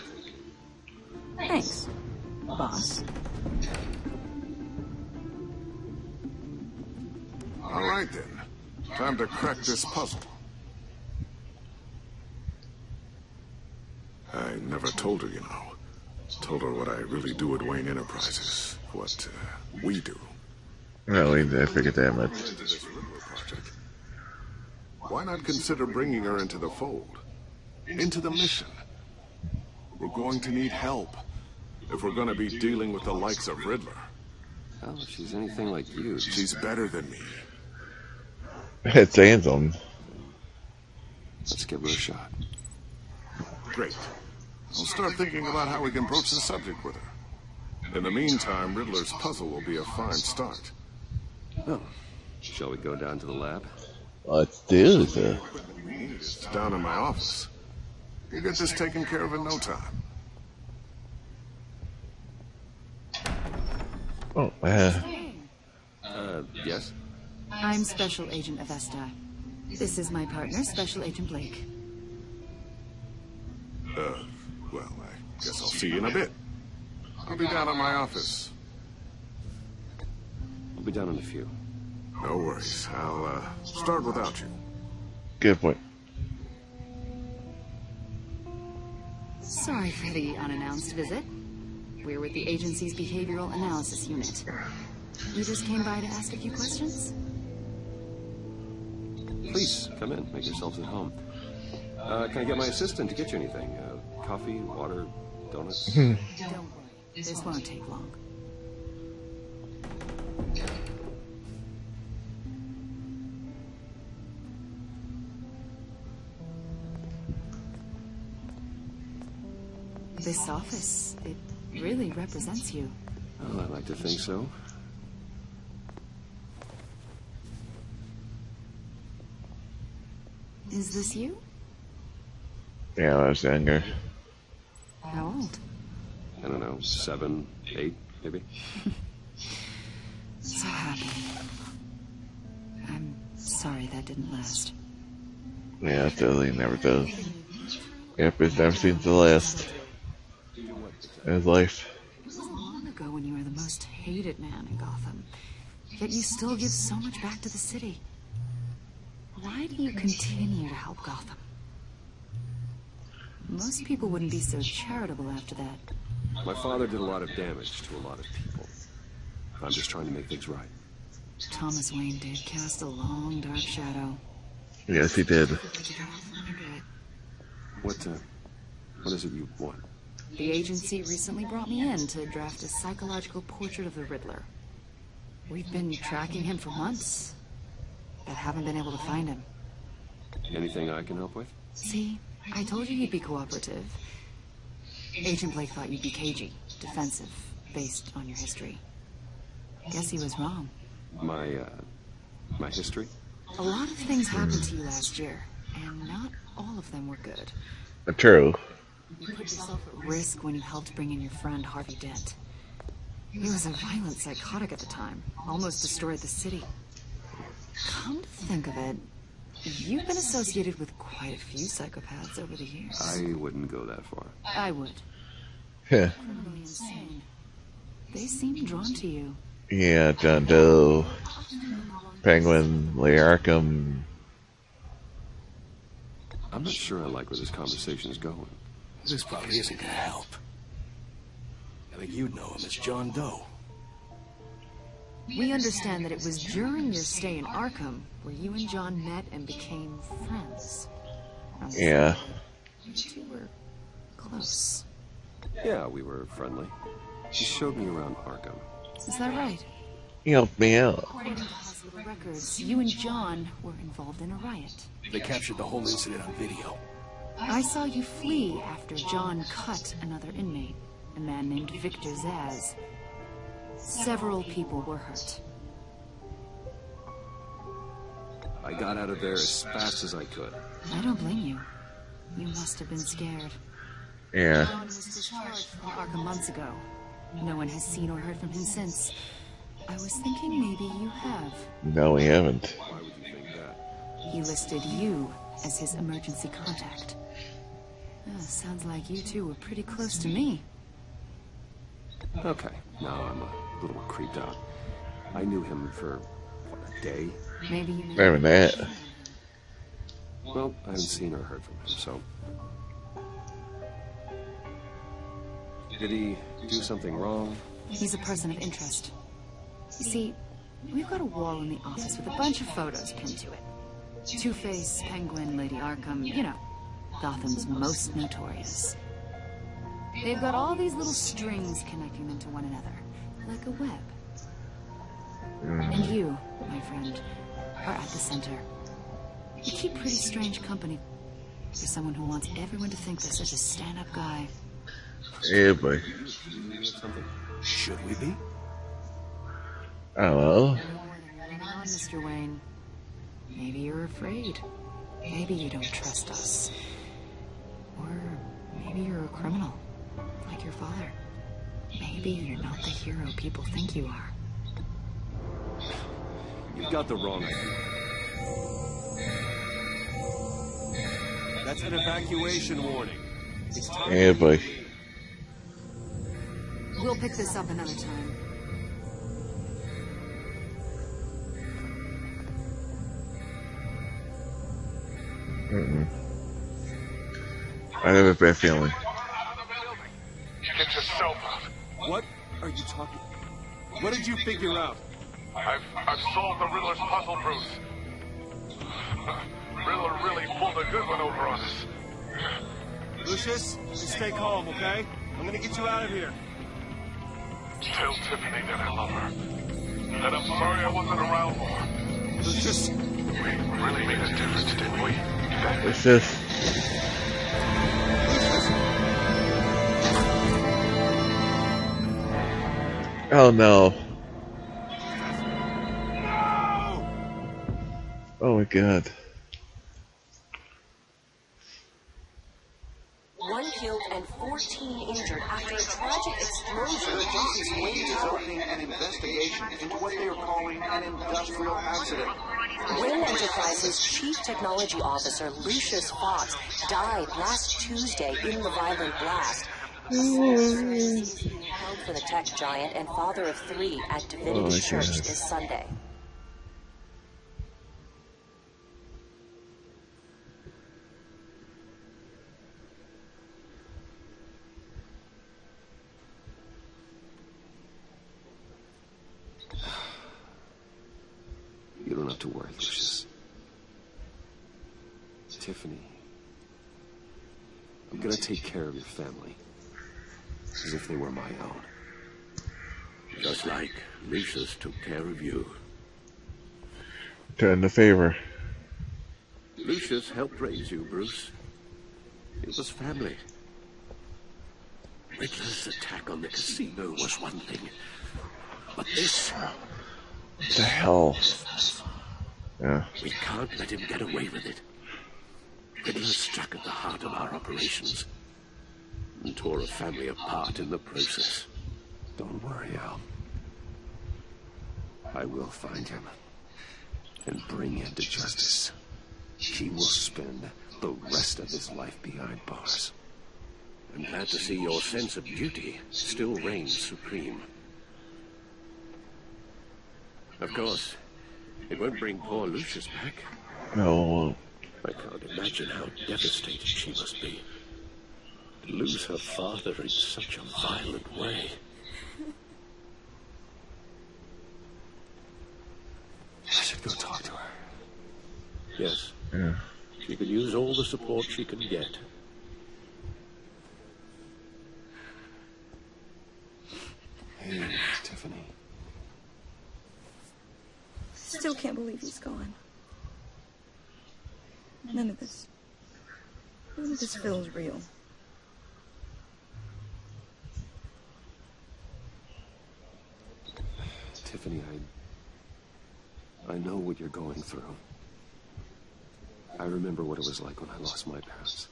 Thanks, boss. All right, then. Time to crack this puzzle. I never told her, you know. Told her what I really do at Wayne Enterprises. What we do. Well, I figured that much. Why not consider bringing her into the fold? Into the mission? We're going to need help if we're going to be dealing with the likes of Riddler. Well, if she's anything like you... She's better than me. It's hands-on. Let's give her a shot. Great. I'll start thinking about how we can broach the subject with her. In the meantime, Riddler's puzzle will be a fine start. Well, shall we go down to the lab? Let's do this. It's down in my office. We'll get this taken care of in no time. Oh, yes? I'm Special Agent Avesta. This is my partner, Special Agent Blake. Well, I guess I'll see you in a bit. I'll be down at my office. I'll be down in a few. No worries. I'll start without you. good point. Sorry for the unannounced visit. We're with the agency's behavioral analysis unit. You just came by to ask a few questions? Please, come in. Make yourselves at home. Can I get my assistant to get you anything? Coffee, water, donuts? Don't worry. This won't take long. This office, it really represents you. Well, I like to think so. Is this you? Yeah, I was younger. How old? I don't know, 7, 8, maybe? So happy. I'm sorry that didn't last. Yeah, it totally never does. Yep, it never seems to last. In his life. It was long ago when you were the most hated man in Gotham. Yet you still give so much back to the city. Why do you continue to help Gotham? Most people wouldn't be so charitable after that. My father did a lot of damage to a lot of people. I'm just trying to make things right. Thomas Wayne did cast a long, dark shadow. Yes, he did. What is it you want? The agency recently brought me in to draft a psychological portrait of the Riddler. We've been tracking him for months, but haven't been able to find him. Anything I can help with? See, I told you he'd be cooperative. Agent Blake thought you'd be cagey, defensive, based on your history. Guess he was wrong. My history? A lot of things happened to you last year, and not all of them were good. True. You put yourself at risk when you helped bring in your friend Harvey Dent. He was a violent psychotic at the time, almost destroyed the city. Come to think of it, you've been associated with quite a few psychopaths over the years. I wouldn't go that far. I would. Yeah. Criminally insane. They seem drawn to you. Yeah, John Doe, Penguin, Lee Arkham. I'm not sure I like where this conversation is going. This probably isn't gonna help. I think you'd know him as John Doe. We understand that it was during your stay in Arkham where you and John met and became friends. Yeah. You two were close. Yeah, we were friendly. He showed me around Arkham. Is that right? He helped me out. According to hospital records, you and John were involved in a riot. They captured the whole incident on video. I saw you flee after John cut another inmate, a man named Victor Zaz. Several people were hurt. I got out of there as fast as I could. I don't blame you. You must have been scared. Yeah. John was discharged from Arkham months ago. No one has seen or heard from him since. I was thinking maybe you have. No, we haven't. Why would you think that? He listed you as his emergency contact. Sounds like you two were pretty close to me. Okay, now I'm a little creeped out. I knew him for, what, a day? Maybe you know. Never that. Well, I haven't seen or heard from him, so... Did he do something wrong? He's a person of interest. You see, we've got a wall in the office with a bunch of photos pinned to it. Two-Face, Penguin, Lady Arkham, you know, Gotham's most notorious. They've got all these little strings connecting them to one another, like a web. And you, my friend, are at the center. You keep pretty strange company for someone who wants everyone to think they're such a stand-up guy. Yeah, boy. Should we be? I don't know. Come on, Mr. Wayne. Maybe you're afraid. Maybe you don't trust us. Or maybe you're a criminal, like your father. Maybe you're not the hero people think you are. You've got the wrong idea. That's an evacuation warning. It's time. Yeah, boy. We'll pick this up another time. I have a bad feeling. Get yourself out. What are you talking? What did you figure out? I've solved the Riddler's puzzle, Bruce. Riddler really pulled a good one over on us. Lucius, just stay calm, okay? I'm gonna get you out of here. Tell Tiffany that I love her. That I'm sorry I wasn't around more. Lucius. We really made a difference, didn't we? What's this? Oh no. Oh my god. One killed and 14 injured after a tragic explosion. The Justice Wing is opening an investigation into what they are calling an industrial accident. Wayne Enterprises' chief technology officer, Lucius Fox, died last Tuesday in the violent blast. He's being held for the tech giant and father of 3 at Divinity Church this Sunday. You don't have to worry, Lucius. Tiffany, I'm gonna take care of your family. As if they were my own. Just like Lucius took care of you. Turn the favor. Lucius helped raise you, Bruce. It was family. Riddler's attack on the casino was one thing. But this... What the hell? Yeah. We can't let him get away with it. Riddler struck at the heart of our operations. And tore a family apart in the process. Don't worry, Al. I will find him. And bring him to justice. He will spend the rest of his life behind bars. I'm glad to see your sense of duty still reigns supreme. Of course, it won't bring poor Lucius back. No. I can't imagine how devastated she must be. To lose her father in such a violent way. I should go talk to her. Yes. Yeah. She can use all the support she can get. Hey, Tiffany. Still can't believe he's gone. None of this feels real. Tiffany, I know what you're going through. I remember what it was like when I lost my parents.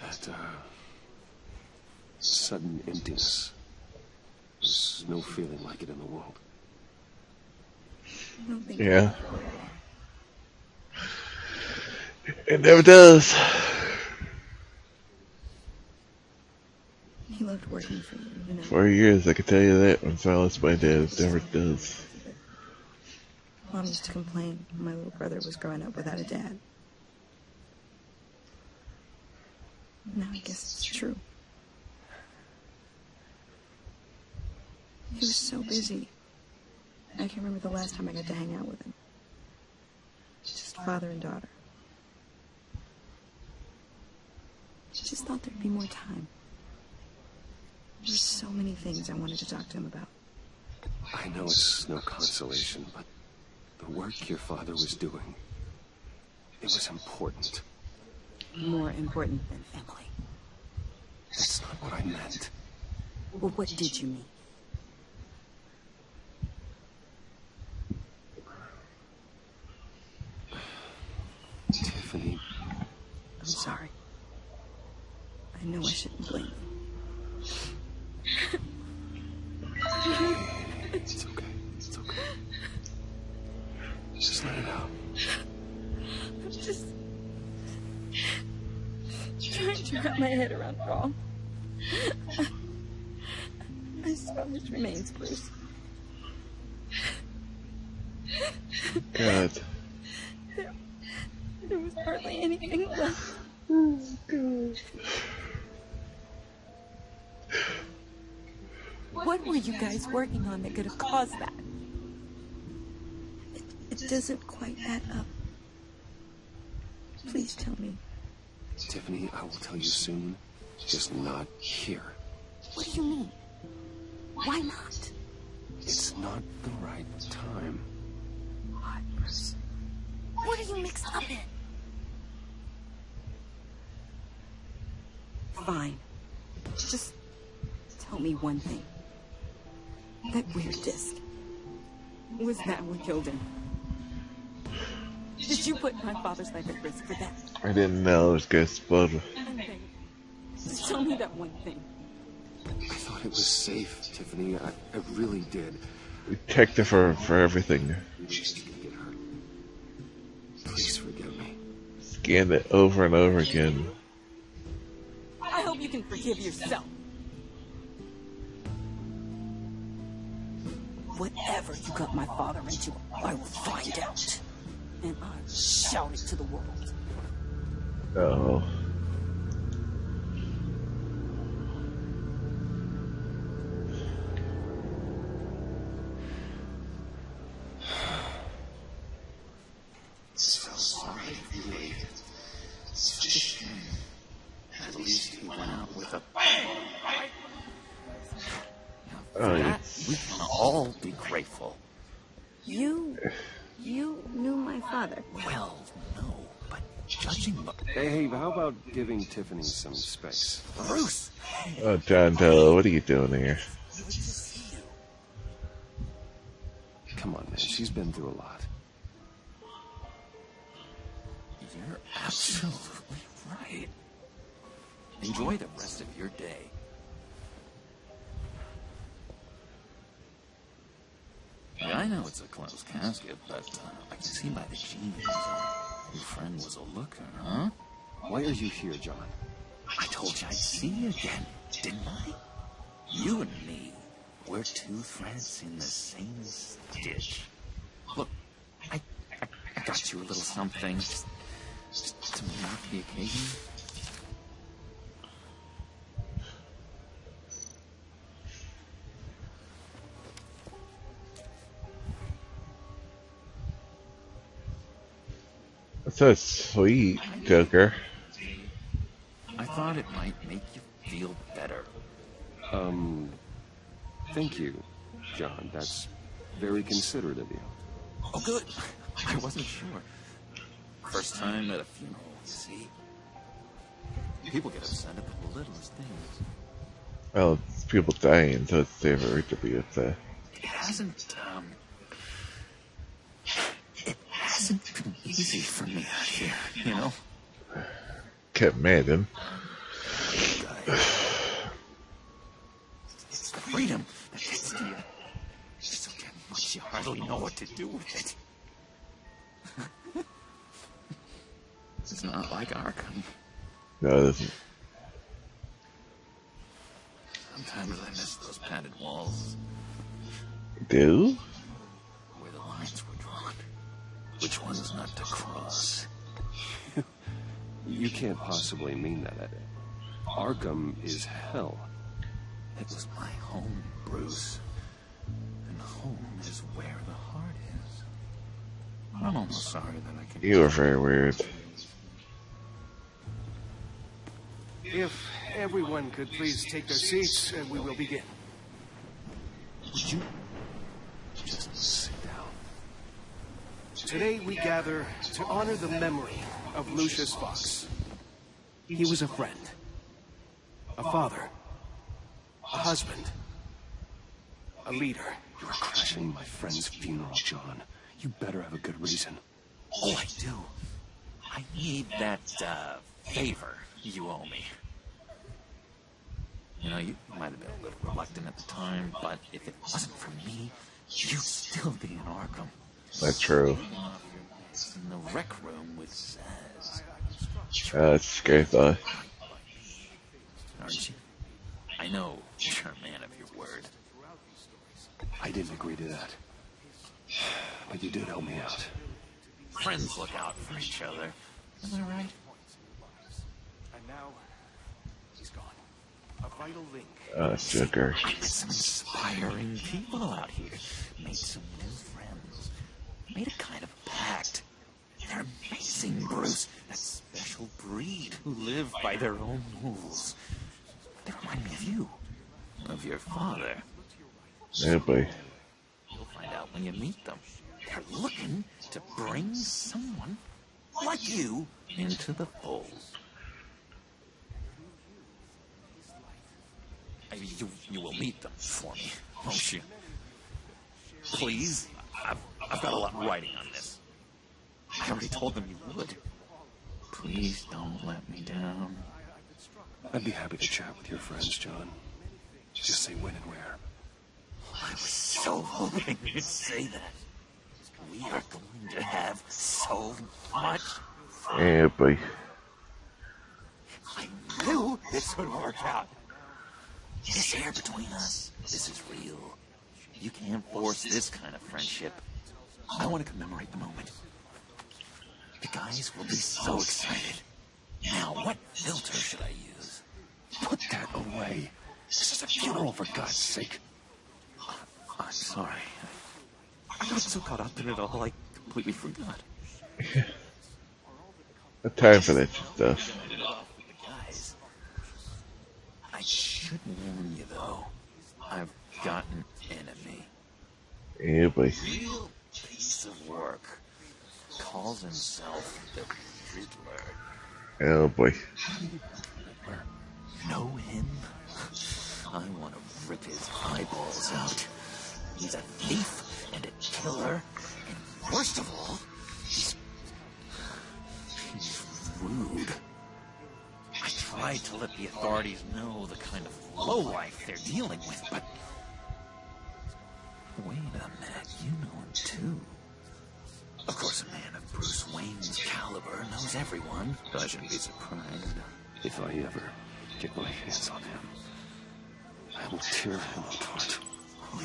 That, sudden emptiness. There's no feeling like it in the world. I don't think Yeah. It never does. He loved working for you, you know. 4 years, I can tell you that. When Silas my dad, it never does. Mom used to complain when my little brother was growing up without a dad. Now I guess it's true. He was so busy. I can't remember the last time I got to hang out with him. Just father and daughter. I just thought there'd be more time. There were so many things I wanted to talk to him about. I know it's no consolation, but the work your father was doing, it was important. More important than Emily. That's not what I meant. Well, what did you mean? Tiffany. I'm sorry. I know I shouldn't blame you. It's okay. It's okay. Just let it out. I'm just trying to wrap my head around it all. I saw his remains, Bruce. God. There was hardly anything left. Oh, God. What were you guys working on that could have caused that? It doesn't quite add up. Please tell me. Tiffany, I will tell you soon. Just not here. What do you mean? Why not? It's not the right time. What, Bruce? What are you mixed up in? Fine. Just tell me one thing. That weird disc. Was that what killed him? Did you put my father's life at risk for that? I didn't know it was going to explode. Okay. Just tell me that one thing. I thought it was safe, Tiffany. I really did. We checked it for everything. She's gonna get hurt. Please forgive me. Scanned it over and over again. I hope you can forgive yourself. Whatever you got my father into, I will find out. And I'll shout it to the world. Oh. So sorry, really. It's such a shame. At least he went out with a bang, right? Oh, For yeah. that, we can all be grateful. You knew my father. Well, no, but judging by... Hey, how about giving Tiffany some space? Bruce! Oh, John Tello, what are you doing here? Good to see you. Come on, man. She's been through a lot. You're absolutely right. Enjoy the rest of your day. Yeah, I know it's a closed casket, but I can see by the jeans your friend was a looker, huh? Why are you here, John? I told you I'd see you again, didn't I? You and me, we're two threads in the same stitch. Look, I got you a little something, just to mark the occasion. That's so sweet, Joker. I thought it might make you feel better. Thank you, John. That's very considerate of you. Oh, good. I wasn't sure. First time at a funeral, you see. People get upset at the littlest things. Well, it's people dying, so it's their right to be upset. It hasn't been easy for me out here, you know? Can't imagine. It's the freedom that gets to you. So damn much you hardly know what to do with it. It's not like Arkham. No, it isn't. Sometimes I miss those padded walls. Do? Where the lines were drawn. Which ones not to cross. You can't possibly mean that. Arkham is hell. It was my home, Bruce. And home is where the heart is. I'm almost sorry that I can... You are very weird. If everyone could please take their seats, we will begin. Would you just sit down? Today we gather to honor the memory of Lucius Fox. He was a friend, a father, a husband, a leader. You're crashing my friend's funeral, John. You better have a good reason. Oh, I do. I need that, favor you owe me. You know, you might have been a little reluctant at the time, but if it wasn't for me, you'd still be in Arkham. That's true. In the rec room with Zaz. That's a scary thought. Aren't you? I know you're a man of your word. I didn't agree to that. But you did help me out. Friends look out for each other. Am I right? And now, he's gone. A vital link. Sugar. I met some inspiring people out here. Made some new friends. Made a kind of pact. They're amazing, Bruce. That special breed who live by their own rules. They remind me of you. Of your father. Yeah, boy. You'll find out when you meet them. They're looking to bring someone like you into the fold. You will meet them for me, won't you? Please? I've got a lot riding on this. I already told them you would. Please don't let me down. I'd be happy to chat with your friends, John. Just say when and where. I was so hoping you'd say that. We are going to have so much fun. Yeah, boy. I knew this would work out. This air between us, this is real. You can't force this kind of friendship. I want to commemorate the moment. The guys will be so excited. Now, what filter should I use? Put that away. This is a funeral, for God's sake. I'm sorry. I got so caught up in it all, I completely forgot. No time for that stuff. Guys, I should warn you, though. I've got an enemy. Yeah, boy. Real piece of work. Calls himself the Riddler. Oh, boy. Know him? I want to rip his eyeballs out. He's a thief and a killer, and worst of all, he's rude. I tried to let the authorities know the kind of lowlife they're dealing with, but... Wait a minute, you know him too. Of course, a man of Bruce Wayne's caliber knows everyone, but I shouldn't be surprised. If I ever get my hands on him, I will tear him apart.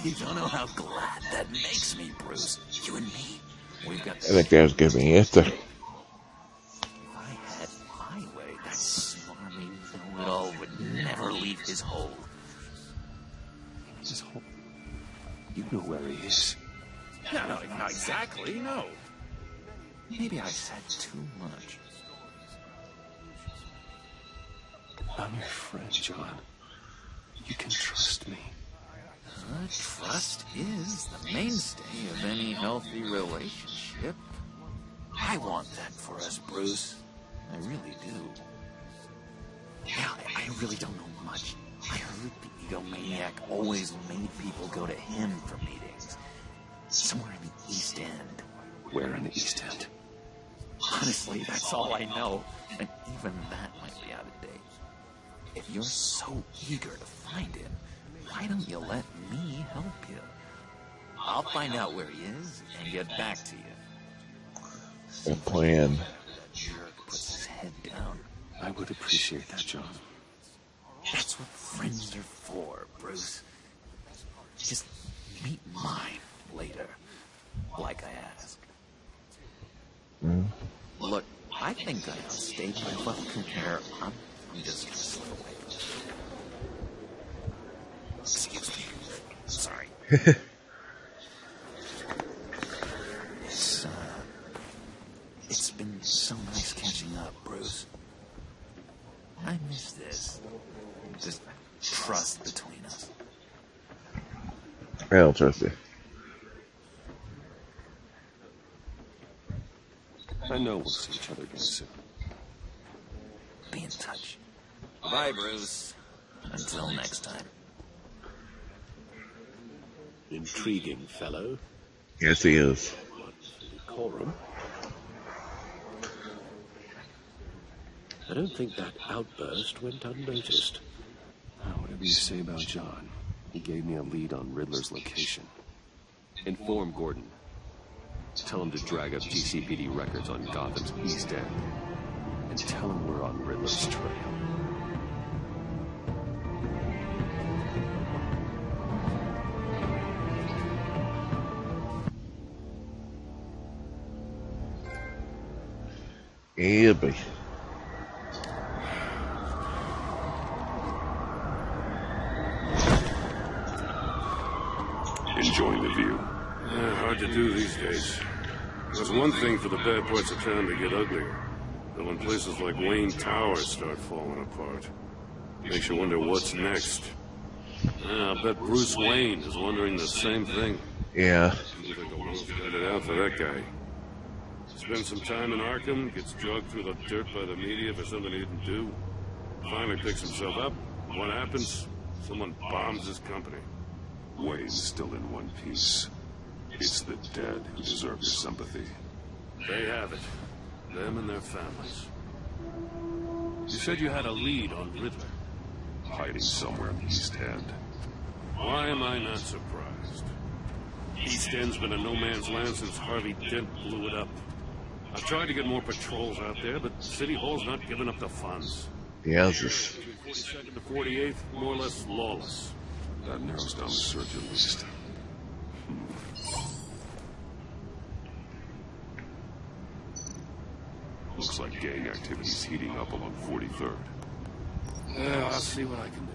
You don't know how glad that makes me, Bruce. You and me, we've got... I think that was a good answer. If I had my way, that smarmy know-it-all would never leave his hole. His hole? You know where he is. No, not exactly, no. Maybe I said too much. I'm your friend, John. You can trust me. Trust is the mainstay of any healthy relationship. I want that for us, Bruce. I really do. Yeah, I really don't know much. I heard the egomaniac always made people go to him for meetings. Somewhere in the East End. Where in the East End? Honestly, that's all I know. And even that might be out of date. If you're so eager to find him, why don't you let me help you? I'll find out where he is and get back to you. A plan. Jerk puts his I would appreciate that, John. That's what friends are for, Bruce. Just meet mine later, like I asked. Look, I think I outstayed my welcome here. I'm just gonna slip away. Excuse me. Sorry. It's been so nice catching up, Bruce. I miss this. Just trust between us. I don't trust you. I know we'll see each other again soon. Be in touch. Bye, Bruce. Until next time. Intriguing fellow. Yes, he is. Decorum. I don't think that outburst went unnoticed. Whatever you say about John, he gave me a lead on Riddler's location. Inform Gordon. Tell him to drag up GCPD records on Gotham's East End. And tell him we're on Riddler's trail. Yeah, boy. Enjoying the view. Hard to do these days. There's one thing for the bad parts of town to get uglier. But when places like Wayne Towers start falling apart, makes you wonder what's next. I bet Bruce Wayne is wondering the same thing. Yeah. Seems like the world's headed out for that guy. Spends some time in Arkham, gets dragged through the dirt by the media for something he didn't do. Finally picks himself up. What happens? Someone bombs his company. Wayne's still in one piece. It's the dead who deserve your sympathy. They have it. Them and their families. You said you had a lead on Riddler. Hiding somewhere in the East End. Why am I not surprised? East End's been a no-man's land since Harvey Dent blew it up. I've tried to get more patrols out there, but City Hall's not giving up the funds. Yeah, it's just... 42nd to 48th, more or less lawless. That narrows down the search at least. Looks like gang activity's heating up along 43rd. I'll see what I can do.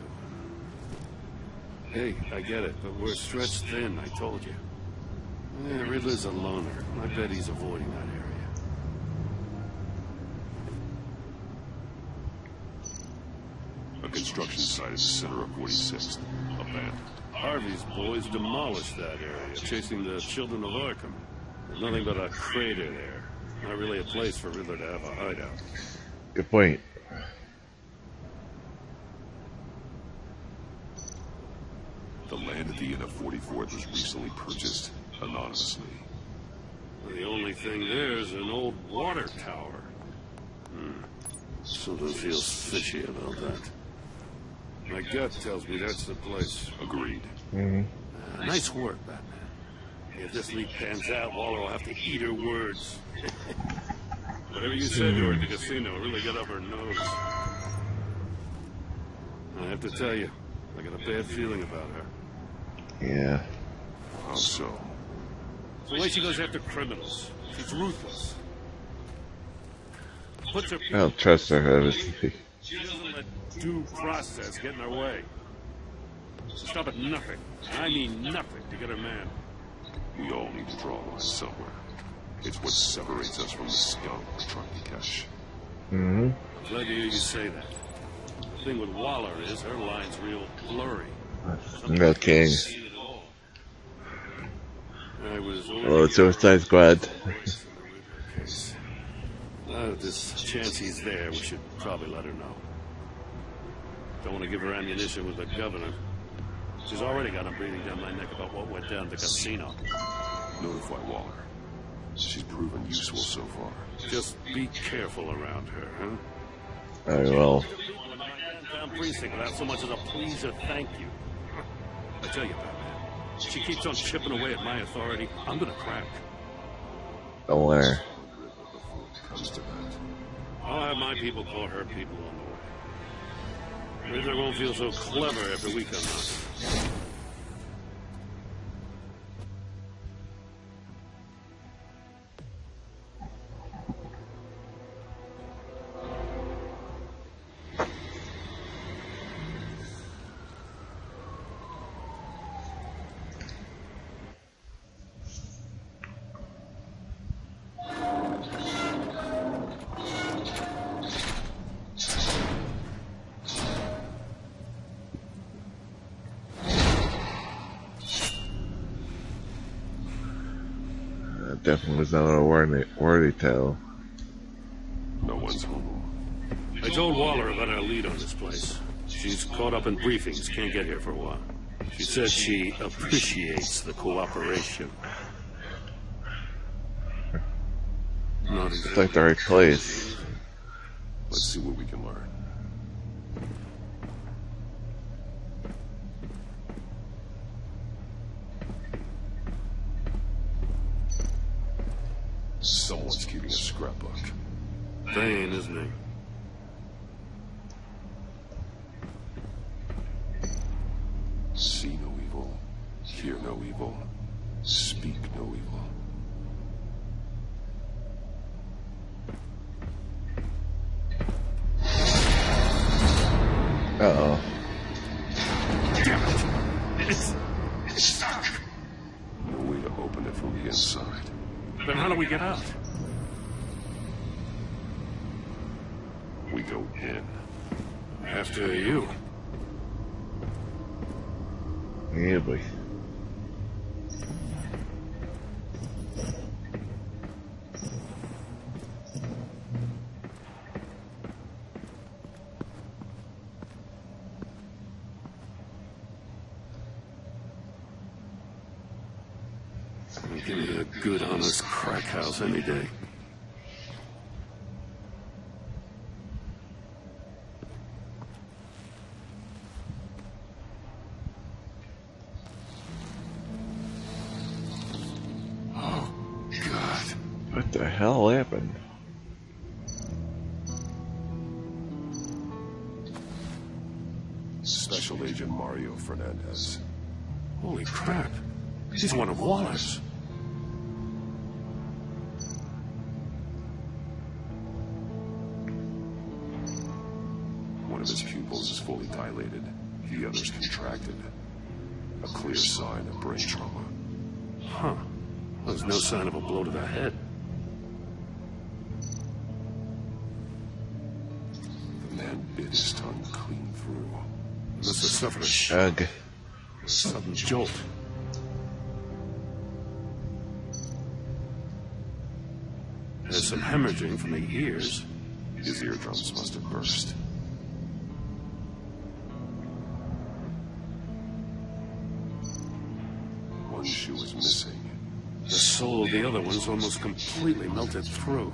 Hey, I get it, but we're stretched thin, I told you. Riddler's a loner. I bet he's avoiding that area. A construction site in the center of 46th. Abandoned. Harvey's boys demolished that area, chasing the children of Arkham. There's nothing but a crater there. Not really a place for Riddler to have a hideout. Good point. The land at the end of 44th was recently purchased anonymously. The only thing there is an old water tower. Something feels fishy about that. My gut tells me that's the place. Agreed. Nice work, Batman. If this leak pans out, Waller will have to eat her words. Whatever you said to her at the casino really got up her nose. I have to tell you, I got a bad feeling about her. Yeah. How so? It's the way she goes after criminals. She's ruthless. Puts her I don't trust her, obviously. She doesn't let due process get in her way. She'll stop at nothing. I mean nothing to get her man. We all need to draw a line somewhere. It's what separates us from the scum we're trying to catch. I'm glad to hear you say that. The thing with Waller is her line's real blurry. No king. I was Oh, Suicide Squad. If this chance he's there, we should probably let her know. Don't want to give her ammunition with the governor. She's already got him breathing down my neck about what went down at the casino. Notify Waller. She's proven useful so far. Just be careful around her, huh? I will. Downtown precinct without so much as a please or thank you. I tell you, Batman, she keeps on chipping away at my authority. I'm gonna crack. Don't let her. Comes to that. I'll have my people call her people on the way. Riddler won't feel so clever after we come out. Definitely was not a worthy tale. No one's home. I told Waller about our lead on this place. She's caught up in briefings, can't get here for a while. She said she appreciates the cooperation. Not It's like the right place. Let's see what we can learn. Someone's keeping a scrapbook. Bane, isn't he? See no evil, hear no evil, speak no evil. Uh-oh. Damn it! It's stuck! No way to open it from the inside. Then how do we get out? We go in. After you. Yeah, boy. Give me a good, honest crack house any day. Oh, God. What the hell happened? Special Agent Mario Fernandez. Holy crap. He's one of Waller's. One of his pupils is fully dilated. The other's contracted. A clear sign of brain trauma. Huh. There's no sign of a blow to the head. The man bit his tongue clean through. Must have suffered a Shug. sudden jolt. There's some hemorrhaging from the ears. His eardrums must have burst. One shoe is missing. The sole of the other one's almost completely melted through.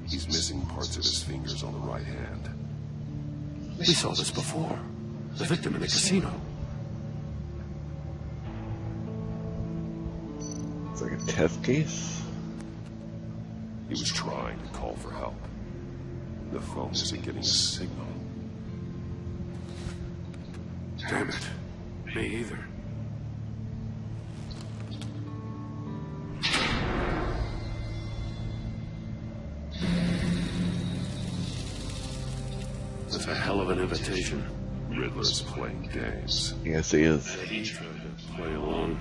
He's missing parts of his fingers on the right hand. We saw this before. The victim in the casino. It's like a test case. He was trying to call for help. The phone isn't getting a signal. Damn it. Me either. That's a hell of an invitation. Riddler's playing games. Yes, he is. He tried to play along.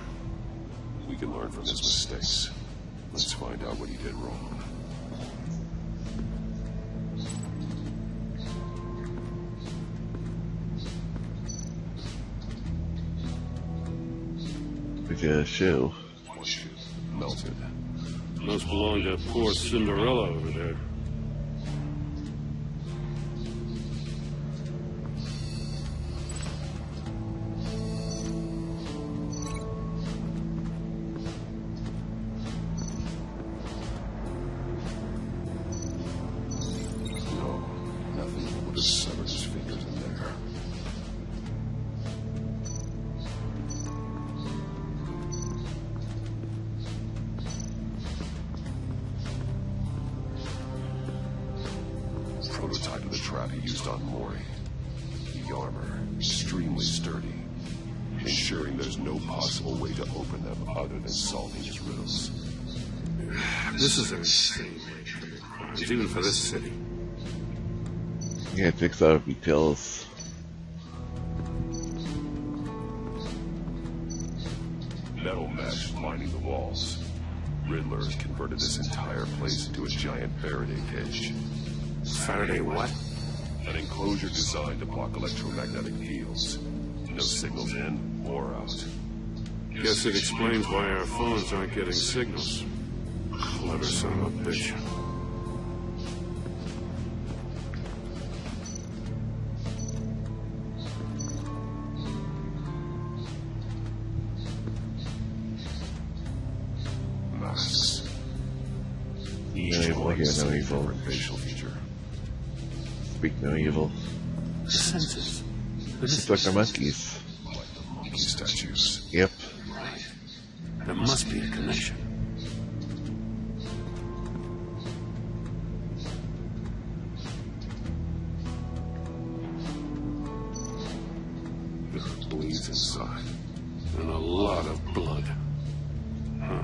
We can learn from his mistakes. Let's find out what he did wrong. Look at a shoe. One shoe melted. Must belong to poor Cinderella over there. No, nothing would have severed his fingers in there. prototype of the trap he used on Mori. The armor, extremely sturdy, ensuring there's no possible way to open them other than solving his riddles. This is insane. Even for this city. Yeah, it takes out details. Metal mesh lining the walls. Riddler has converted this entire place into a giant Faraday cage. Faraday what? An enclosure designed to block electromagnetic fields. No signals in or out. Guess it explains why our phones aren't getting signals. Clever son of a bitch. Masks. No Each evil, one hear no some evil. different facial feature. Speak no evil. The senses. It's like the monkeys. Like the monkey statues. Yep. Right. There must be a connection. There are bleeds inside. And a lot of blood. Huh.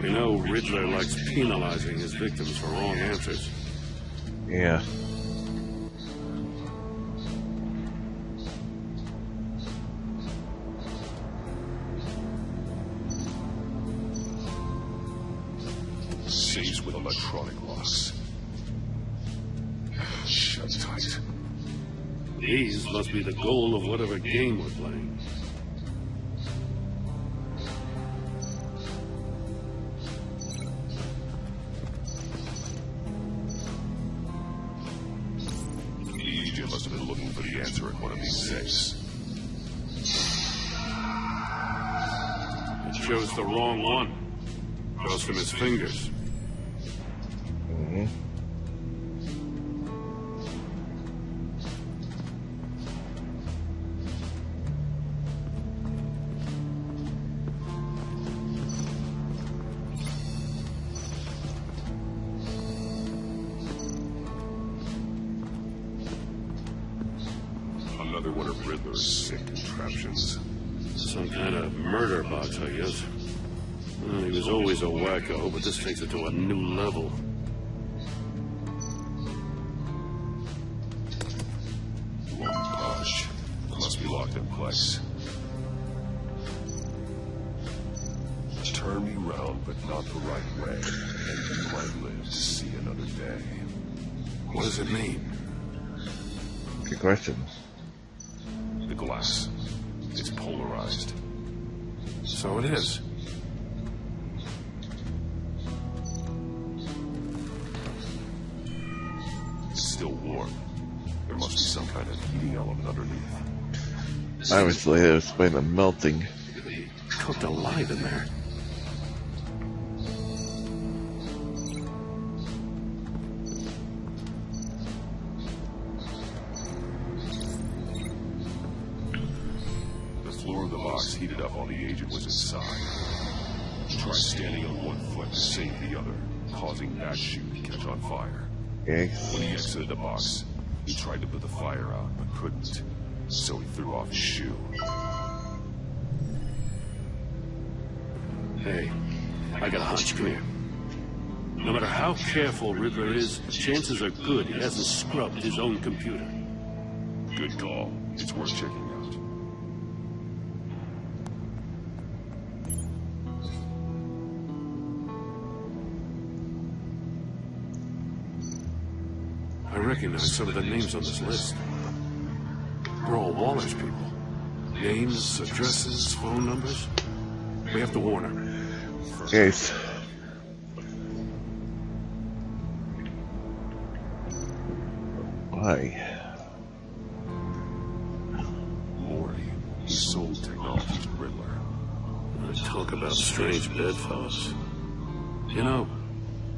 We know Riddler likes penalizing his victims for wrong answers. Yeah. Safes with electronic locks. Shut tight. These must be the goal of whatever game we're playing. EJ must have been looking for the answer at one of these safes. It shows the wrong one. Goes from his fingers. Mm-hmm. Another one of Riddler's sick contraptions. Some kind of murder box, I guess. Well, he was always a wacko, but this takes it to a new level. One push. Must be locked in place. Turn me round, but not the right way, and you might live to see another day. What does it mean? Good question. The glass. It's polarized. So it is. It's still warm. There must be some kind of heating element underneath. Obviously, it was by the melting. Cooked alive in there. The floor of the box heated up while the agent was inside. Try standing on one foot to save the other, causing that shoe to catch on fire. Okay. When he exited the box, he tried to put the fire out, but couldn't. So he threw off his shoe. Hey, I got a hunch. Come here. No matter how careful Riddler is, chances are good he hasn't scrubbed his own computer. Good call. It's worth checking out. I recognize some of the names on this list. They're all Waller's people. Names, addresses, phone numbers. We have to warn her. Case. Why? Mori. He sold technology to Riddler. Talk about strange bedfellows. You know,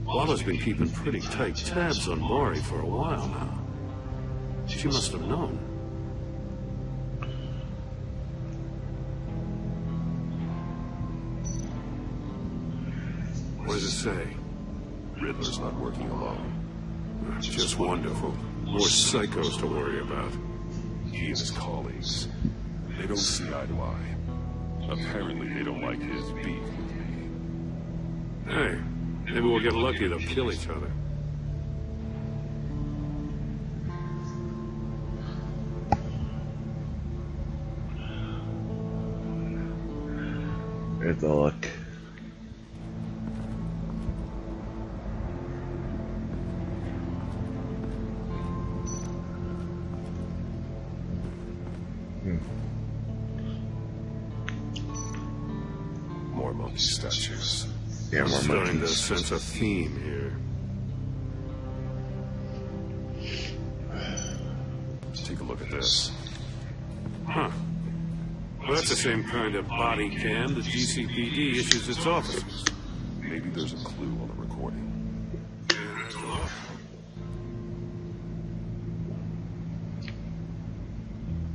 Waller's been keeping pretty tight tabs on Mori for a while now. She must have known. What does it say? Riddler's not working alone. Just wonderful. More psychos to worry about. He and his colleagues, they don't see eye to eye. Apparently they don't like his beef with me. Hey, maybe we'll get lucky. They'll kill each other. There's the luck. More monkey statues. Yeah, I'm more starting to monkeys. sense a theme here. Take a look at this. Huh. Well, that's the same kind of body cam the GCPD issues its officers. Maybe there's a clue on the recording.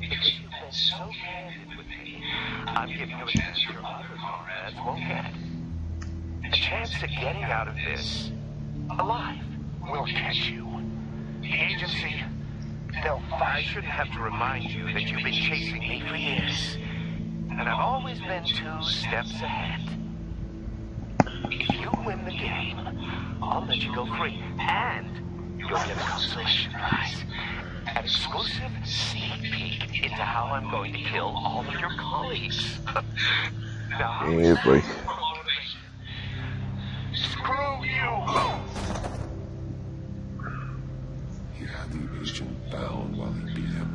You've been so candid with me. I'm giving you a chance your other comrades won't get. A chance to getting out of this alive. We'll catch you. The agency, I shouldn't have to remind you that you've been chasing me for years. And I've always been 2 steps ahead. If you win the game, I'll let you go free. And you'll get a consolation prize. An exclusive sneak peek into how I'm going to kill all of your colleagues. Now, Yeah, boy. screw you! He had the agent bound while he beat him.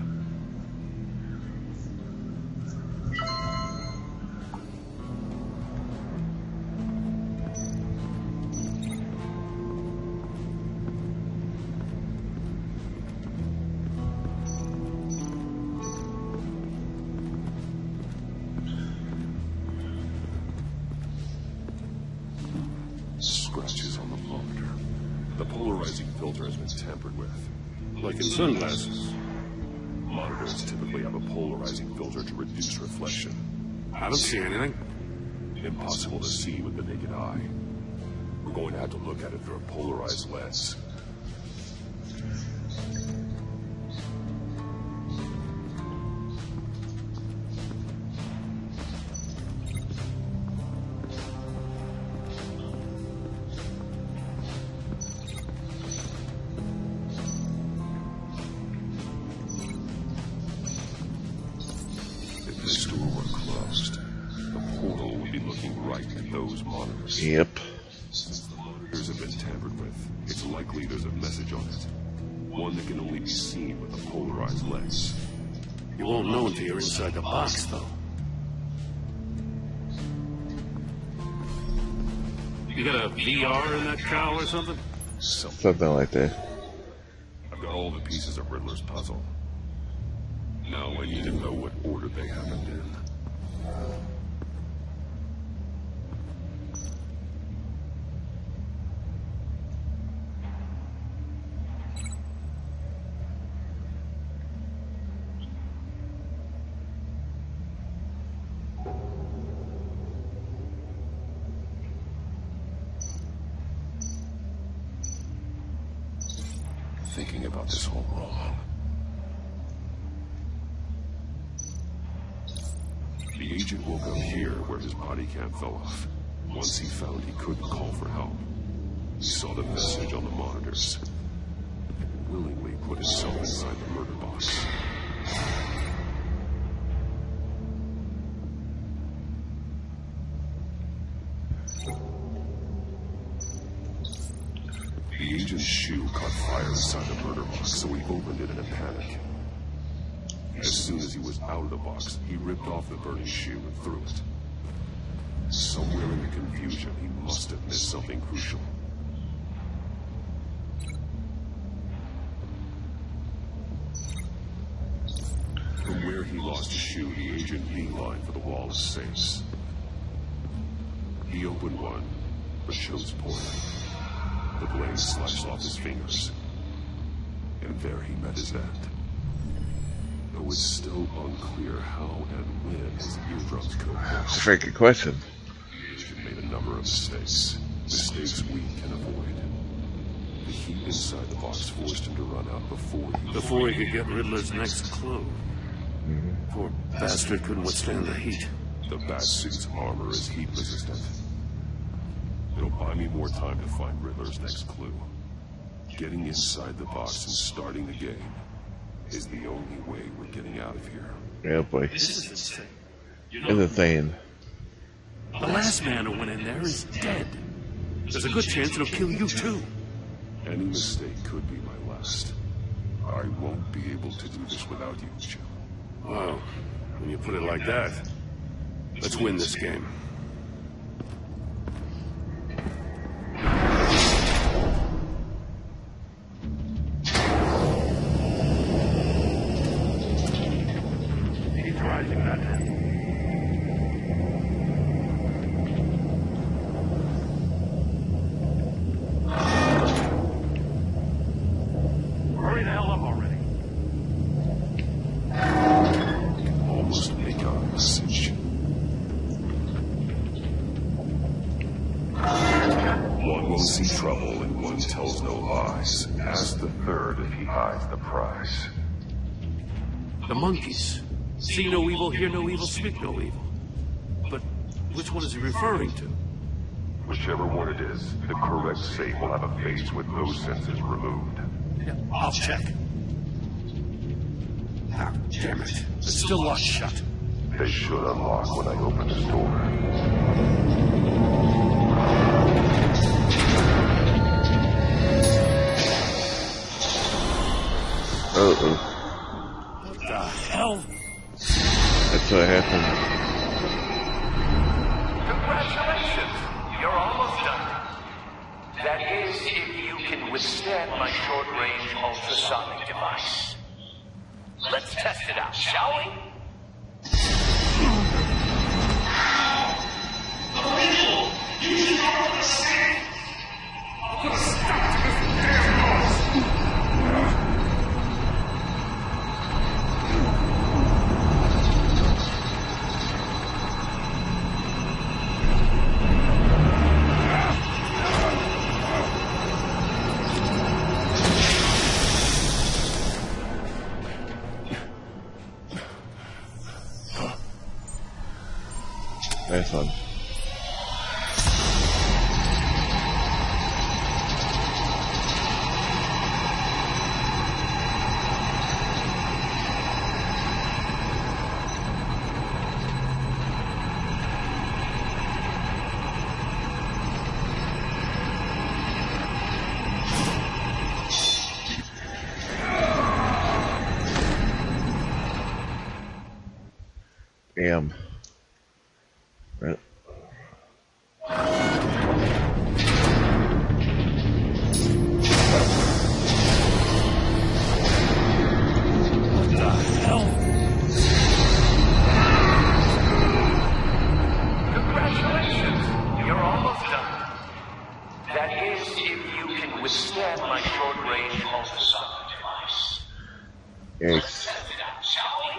Scratches on the monitor. The polarizing filter has been tampered with. Like in sunglasses. Monitors typically have a polarizing filter to reduce reflection. I don't see anything. Impossible to see with the naked eye. We're going to have to look at it through a polarized lens. If this door were closed, the portal would be looking right at those monitors. Yep. Since the monitors have been tampered with, it's likely there's a message on it. One that can only be seen with a polarized lens. You won't know until you're inside the box, though. You got a VR in that cowl or something? Something like that. I've got all the pieces of Riddler's puzzle. Now I need to know what order they happened in. Thinking about this all wrong. The agent woke up here where his body cam fell off. Once he found he couldn't call for help, he saw the message on the monitors and willingly put himself inside the murder box. The agent's shoe caught fire inside the murder box, so he opened it in a panic. As soon as he was out of the box, he ripped off the burning shoe and threw it. Somewhere in the confusion, he must have missed something crucial. From where he lost his shoe, the agent beelined for the wall of safes. He opened one, but chose poorly. The blade slashed off his fingers, and there he met his end. Though it's still unclear how and when his eardrums could have It's a freaking question. The agent made a number of mistakes. Mistakes we can avoid. The heat inside the box forced him to run out Before he could get Riddler's next clue. Poor bastard couldn't withstand the heat. The Batsuit's armor is heat resistant. It'll buy me more time to find Riddler's next clue. Getting inside the box and starting the game is the only way we're getting out of here. Yeah, boy. This is insane. It's insane. The last man who went in there is dead. There's a good chance it'll kill you too. Any mistake could be my last. I won't be able to do this without you, Jim. Wow, when you put it like that, let's win this game. He's rising that. Hurry the hell up already. Almost make out a message. One won't see trouble and one tells no lies. Ask the third if he hides the prize. The monkeys. See no evil, hear no evil, speak no evil. But which one is he referring to? Whichever one it is, the correct safe will have a face with those senses removed. Yeah, I'll check. Ah, damn it. It's still locked shut. They should unlock when I open this door. Uh-oh. What the hell? That's what happened. Congratulations! You're almost done. That is, if you can withstand my short-range ultrasonic device. Let's test it out, shall we? Nice one. Damn. Right. Congratulations! You're almost done. That is, if you can withstand my short-range ultrasonic device. Yikes. Test it out, shall we?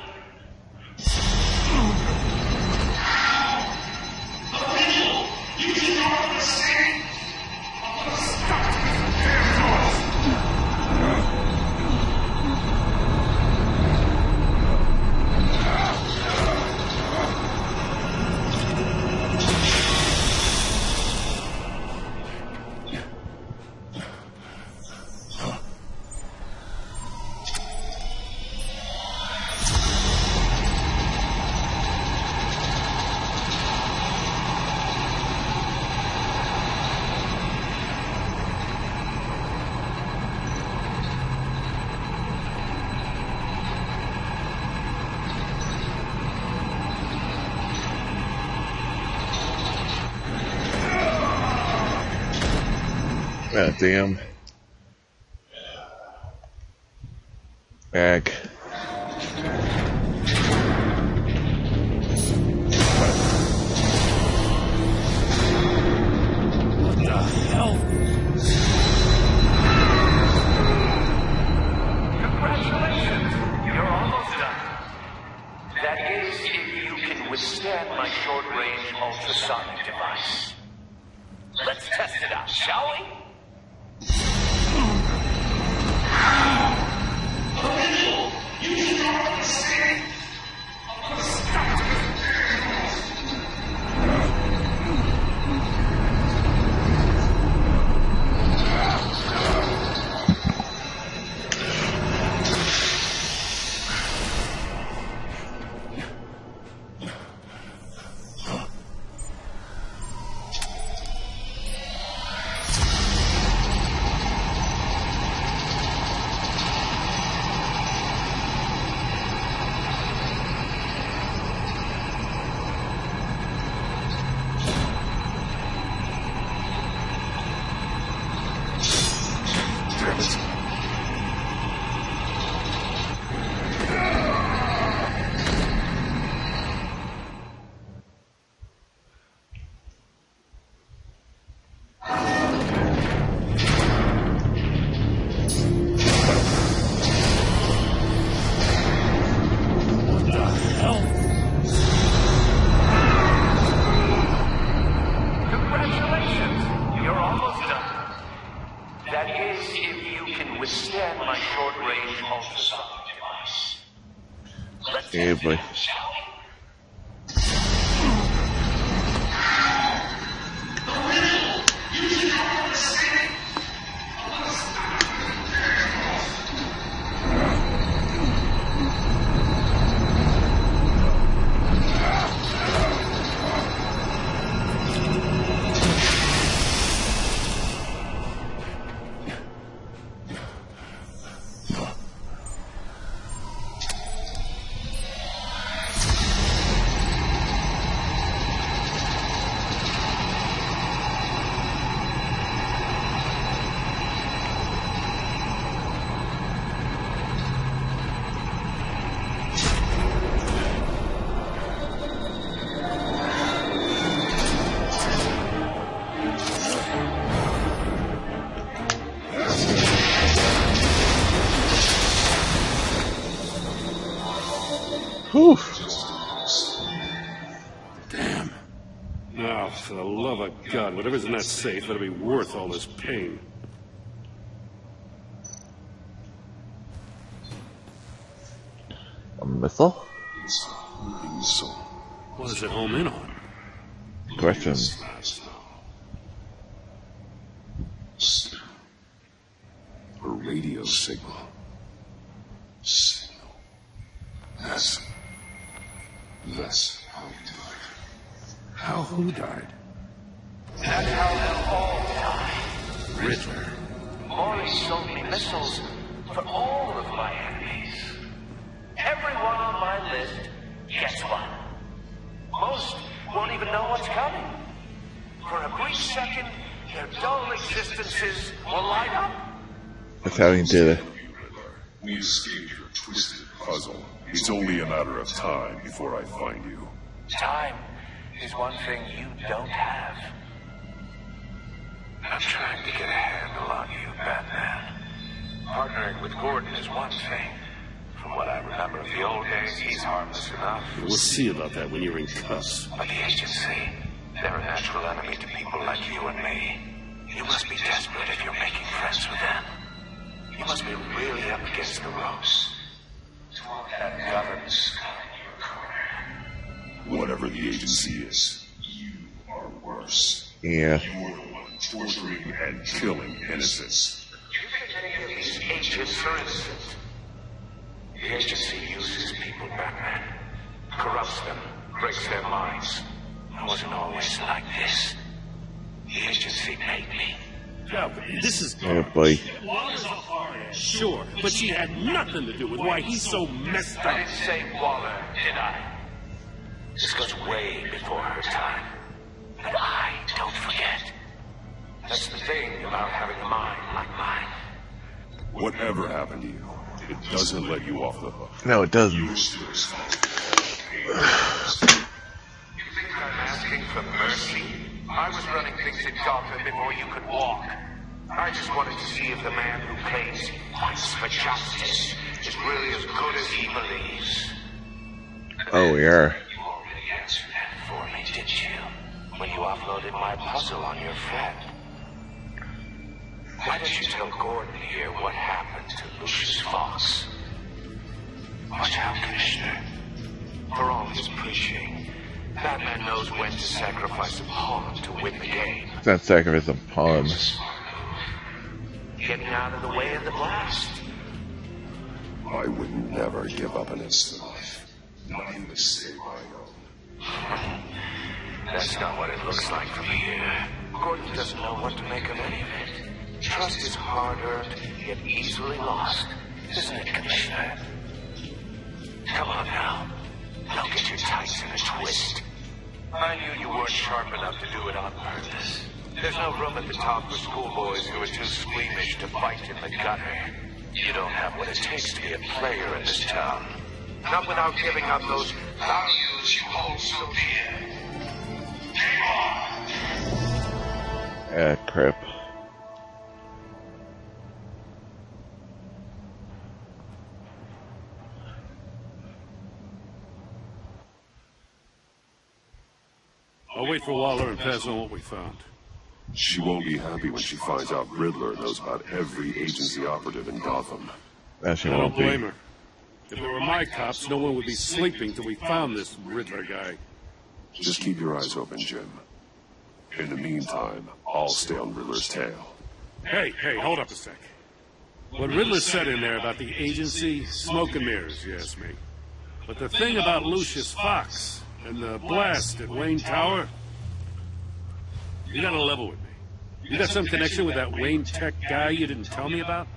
God damn. Back. What the hell? Congratulations! You're almost done. That is, if you can withstand my short-range ultrasonic device. Let's test it out, shall we? extend my short-range ultrasonic device. Let's Yeah, boy. shall we? Whew. Damn. Now, for the love of God, whatever's in that safe better be worth all this pain. A missile? Missile. What does it home in on? Questions. A radio signal. That's how he died. How who died? That's how they'll all die. Riddler. Maury sold me missiles for all of my enemies. Everyone on my list gets one. Most won't even know what's coming. For a brief second, their dull existences will light up. That's how he did it. We escaped your twisted puzzle. It's only a matter of time before I find you. Time is one thing you don't have. I'm trying to get a handle on you, Batman. Partnering with Gordon is one thing. From what I remember of the old days, he's harmless enough. We'll see about that when you're in cuffs. But the agency, they're a natural enemy to people like you and me. You must be desperate if you're making friends with them. You must be really up against the ropes. To want that governance in your corner. Whatever the agency is, you are worse. Yeah. You're the one torturing and killing innocents. You think any of these agents are innocent? The agency uses people, Batman. Corrupts them, breaks their minds. It wasn't always like this. The agency made me. Yeah, but this is... Oh boy. Waller's a hard ass, sure, but she had nothing to do with why he's so messed I up. didn't say Waller, did I? This goes way before her time. But I don't forget. That's the thing about having a mind like mine. Whatever happened to you, it doesn't let you off the hook. No, it doesn't. You think I'm asking for mercy? I was running things in Gotham before you could walk. I just wanted to see if the man who claims he fights for justice is really as good as he believes. Oh, yeah. You already answered that for me, did you? When you offloaded my puzzle on your friend. Why don't you tell Gordon here what happened to Lucius Fox? Watch out, Commissioner. For all his preaching, Batman knows when to sacrifice a pawn to win the game. It's not sacrifice a pawn. Getting out of the way of the blast. I would never give up an instant life. Not even to save my own. That's not what it looks like from here. Gordon doesn't know what to make of any of it. Trust is hard-earned, yet easily lost. Isn't it, Commissioner? Come on now. Don't get your tights in a twist. I knew you weren't sharp enough to do it on purpose. There's no room at the top for schoolboys who are too squeamish to fight in the gutter. You don't have what it takes to be a player in this town. Not without giving up those values you hold so dear. Game on! Crap. I'll wait for Waller and pass on what we found. She won't be happy when she finds out Riddler knows about every agency operative in Gotham. That she I won't don't blame be. her. If it were my cops, no one would be sleeping till we found this Riddler guy. Just keep your eyes open, Jim. In the meantime, I'll stay on Riddler's tail. Hey, hold up a sec. What Riddler said in there about the agency, smoke and mirrors, you ask me. But the thing about Lucius Fox and the blast at Wayne Tower, you gotta level with me. You got some connection with that Wayne Tech guy you didn't tell me about?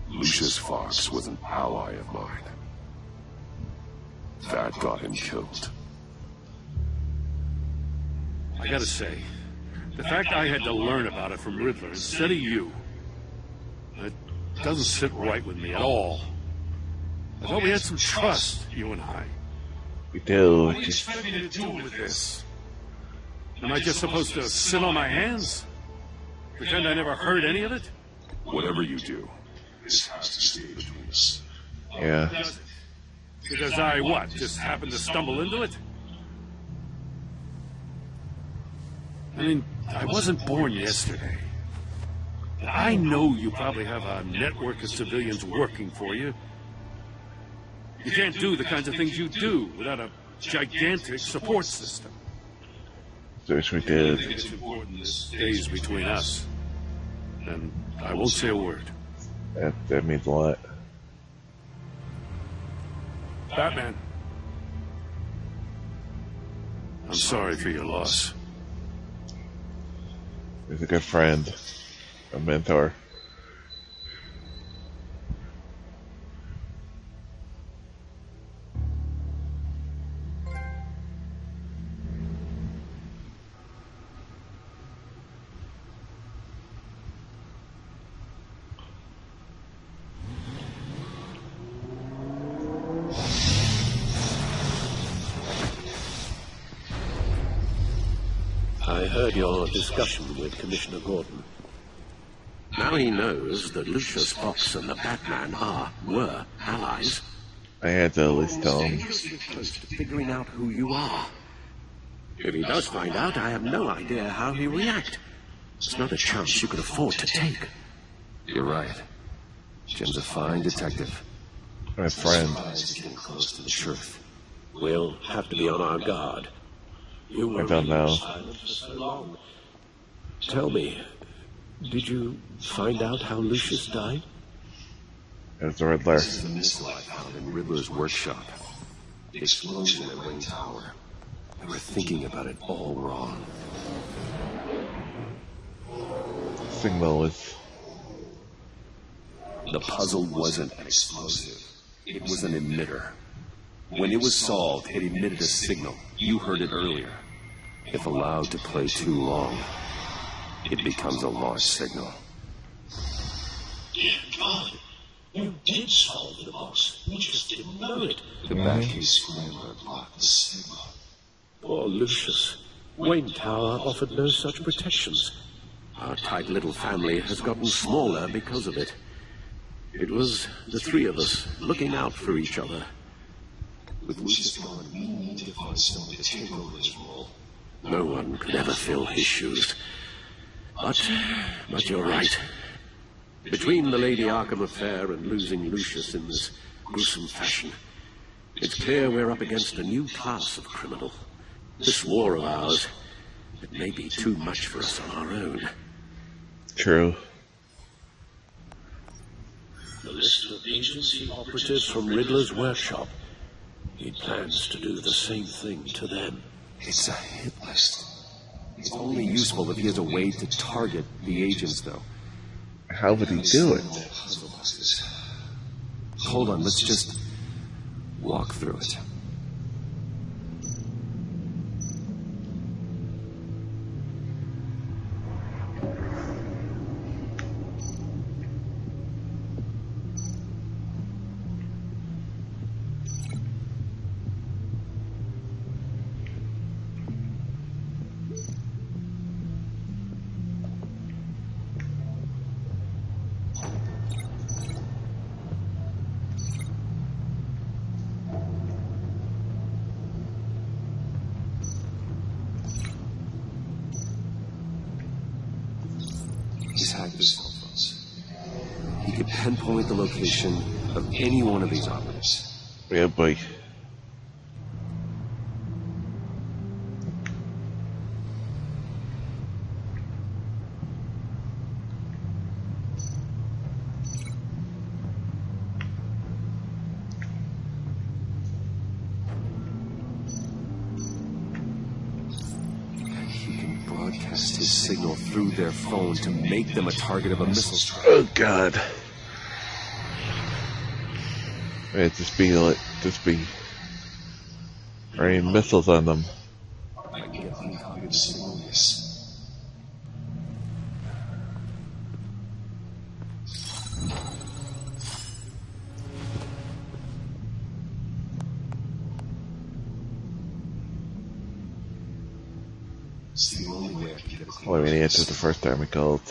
Lucius Fox was an ally of mine. That got him killed. I gotta say, the fact I had to learn about it from Riddler instead of you, it doesn't sit right with me at all. I thought we had some trust, you and I. We do. What do you expect me to do with this? Am I just supposed to sit on my hands? Pretend I never heard any of it? Whatever you do, this has to stay between us. Yeah. Does it? Because I, what, just happened to stumble into it? I mean, I wasn't born yesterday. I know you probably have a network of civilians working for you. You can't do the kinds of things you do without a gigantic support system. Wish we I did. think it's important this stays between us. And I won't say a word. That means a lot. Batman. I'm sorry for your loss. He's a good friend, a mentor. I heard your discussion with Commissioner Gordon. Now he knows that Lucius Fox and the Batman were allies. I had to at least tell him. Dangerously close to figuring out who you are. If he does find out, I have no idea how he'll react. It's not a chance you could afford to take. You're right. Jim's a fine detective. My friend. He's getting close to the truth. We'll have to be on our guard. You were I don't know. silent for so long. Tell me, did you find out how Lucius died? It was the Riddler. This is the missile I found in Riddler's workshop. The explosion at Wayne Tower. They were thinking about it all wrong. Signal was. The puzzle wasn't an explosive. It was an emitter. When it was solved, it emitted a signal. You heard it earlier. If allowed to play too long, it becomes a lost signal. Dear God, you did solve the box. We just didn't know it. The Batcave scrambler blocked the signal. Poor Lucius. Wayne Tower offered no such protections. Our tight little family has gotten smaller because of it. It was the three of us looking out for each other. With Lucius gone, we need to find someone to take over his role. No one could ever fill his shoes. But you're right. Between the Lady Arkham affair and losing Lucius in this gruesome fashion, it's clear we're up against a new class of criminal. This war of ours, it may be too much for us on our own. True. The list of agency operatives from Riddler's workshop. He plans to do the same thing to them. It's a hit list. It's only useful if he has a way to target the agents, though. How would he do it? Puzzle busters. Hold on, let's just walk through it. attack the cell phones. He could pinpoint the location of any one of these operatives. Yeah, boy. Broadcast his signal through their phone to make them a target of a missile strike. Oh God! Right, just be raining missiles on them. I can get untargeted signal, yes. It's the only way I can get a clean. Well, I mean, he answered the first time we called.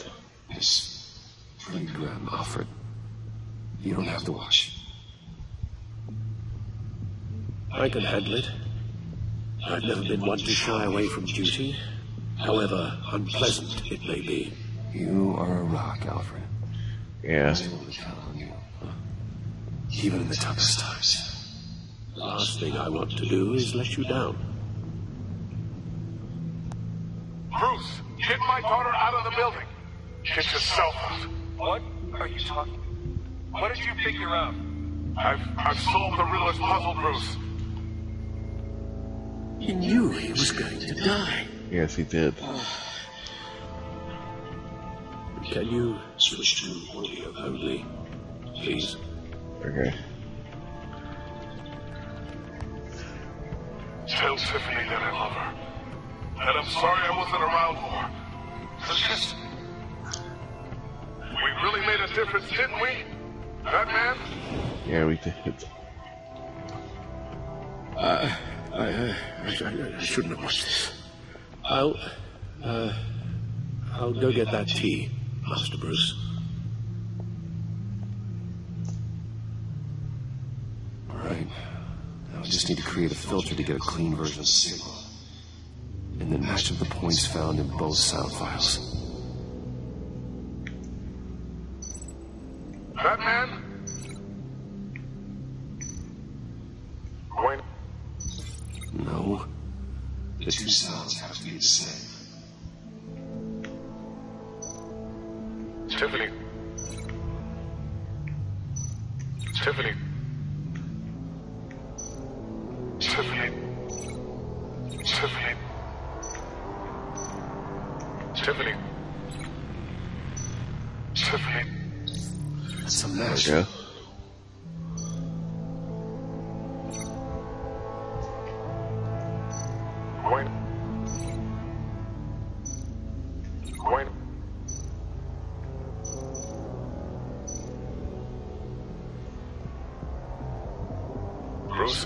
It's pretty grim, Alfred. You don't have to watch. I can handle it. I've never been one to shy away from duty, however unpleasant it may be. You are a rock, Alfred. Yeah. I was able to count on you, even in the toughest times. The last thing I want to do is let you down. Bruce, get my daughter out of the building. Get yourself out. What are you talking? What did you figure out? I've solved the Riddler's puzzle, Bruce. He knew he was going to die. Yes, he did. Can you switch to audio only, please? Okay. Tell Tiffany that I love her. And I'm sorry I wasn't around more. It's just... we really made a difference, didn't we? That man? Yeah, we did. I shouldn't have watched this. I'll go get that tea, Master Bruce. All right. Now I just need to create a filter to get a clean version of the signal. And then match up the points found in both sound files. That man? Wayne? No. The two sounds have to be the same. Tiffany. Tiffany. Tiffany. Tiffany. Tiffany. Tiffany. That's a match. Yeah. Wayne. Wayne. Bruce.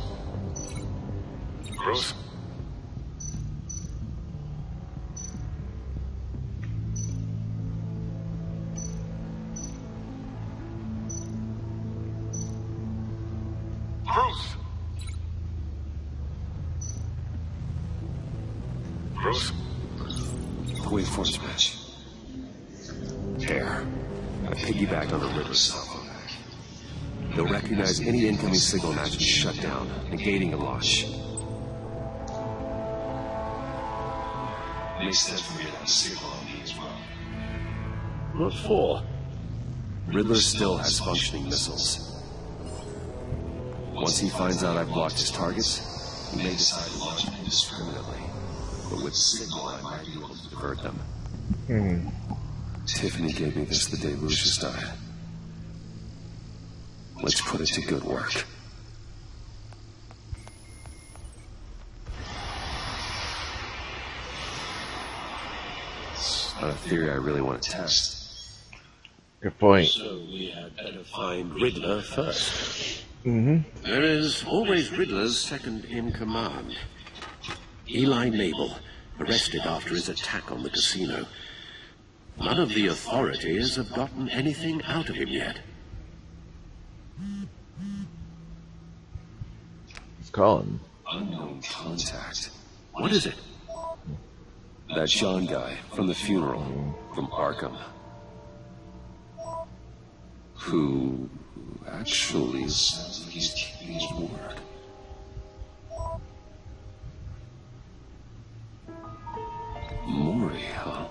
Bruce. Bruce. Bruce. Wait for its match. There. I piggybacked on the Riddler's cell phone. They'll recognize any incoming signal match and shut down, negating a launch. Makes sense for me to have a signal on me as well. What for? Riddler still has functioning missiles. Once he finds out I've blocked his targets, he may decide to launch them indiscriminately. But with signal, I might be able to divert them. Tiffany gave me this the day Lucius died. Let's put it to good work. It's not a theory I really want to test. Good point. So we had better find Riddler first. Mm-hmm. There is always Riddler's second in command. Eli Mabel, arrested after his attack on the casino. None of the authorities have gotten anything out of him yet. It's calling. Unknown contact. What is it? That John guy from the funeral, from Arkham. Who actually sounds like he's keeping his word. Mori, huh?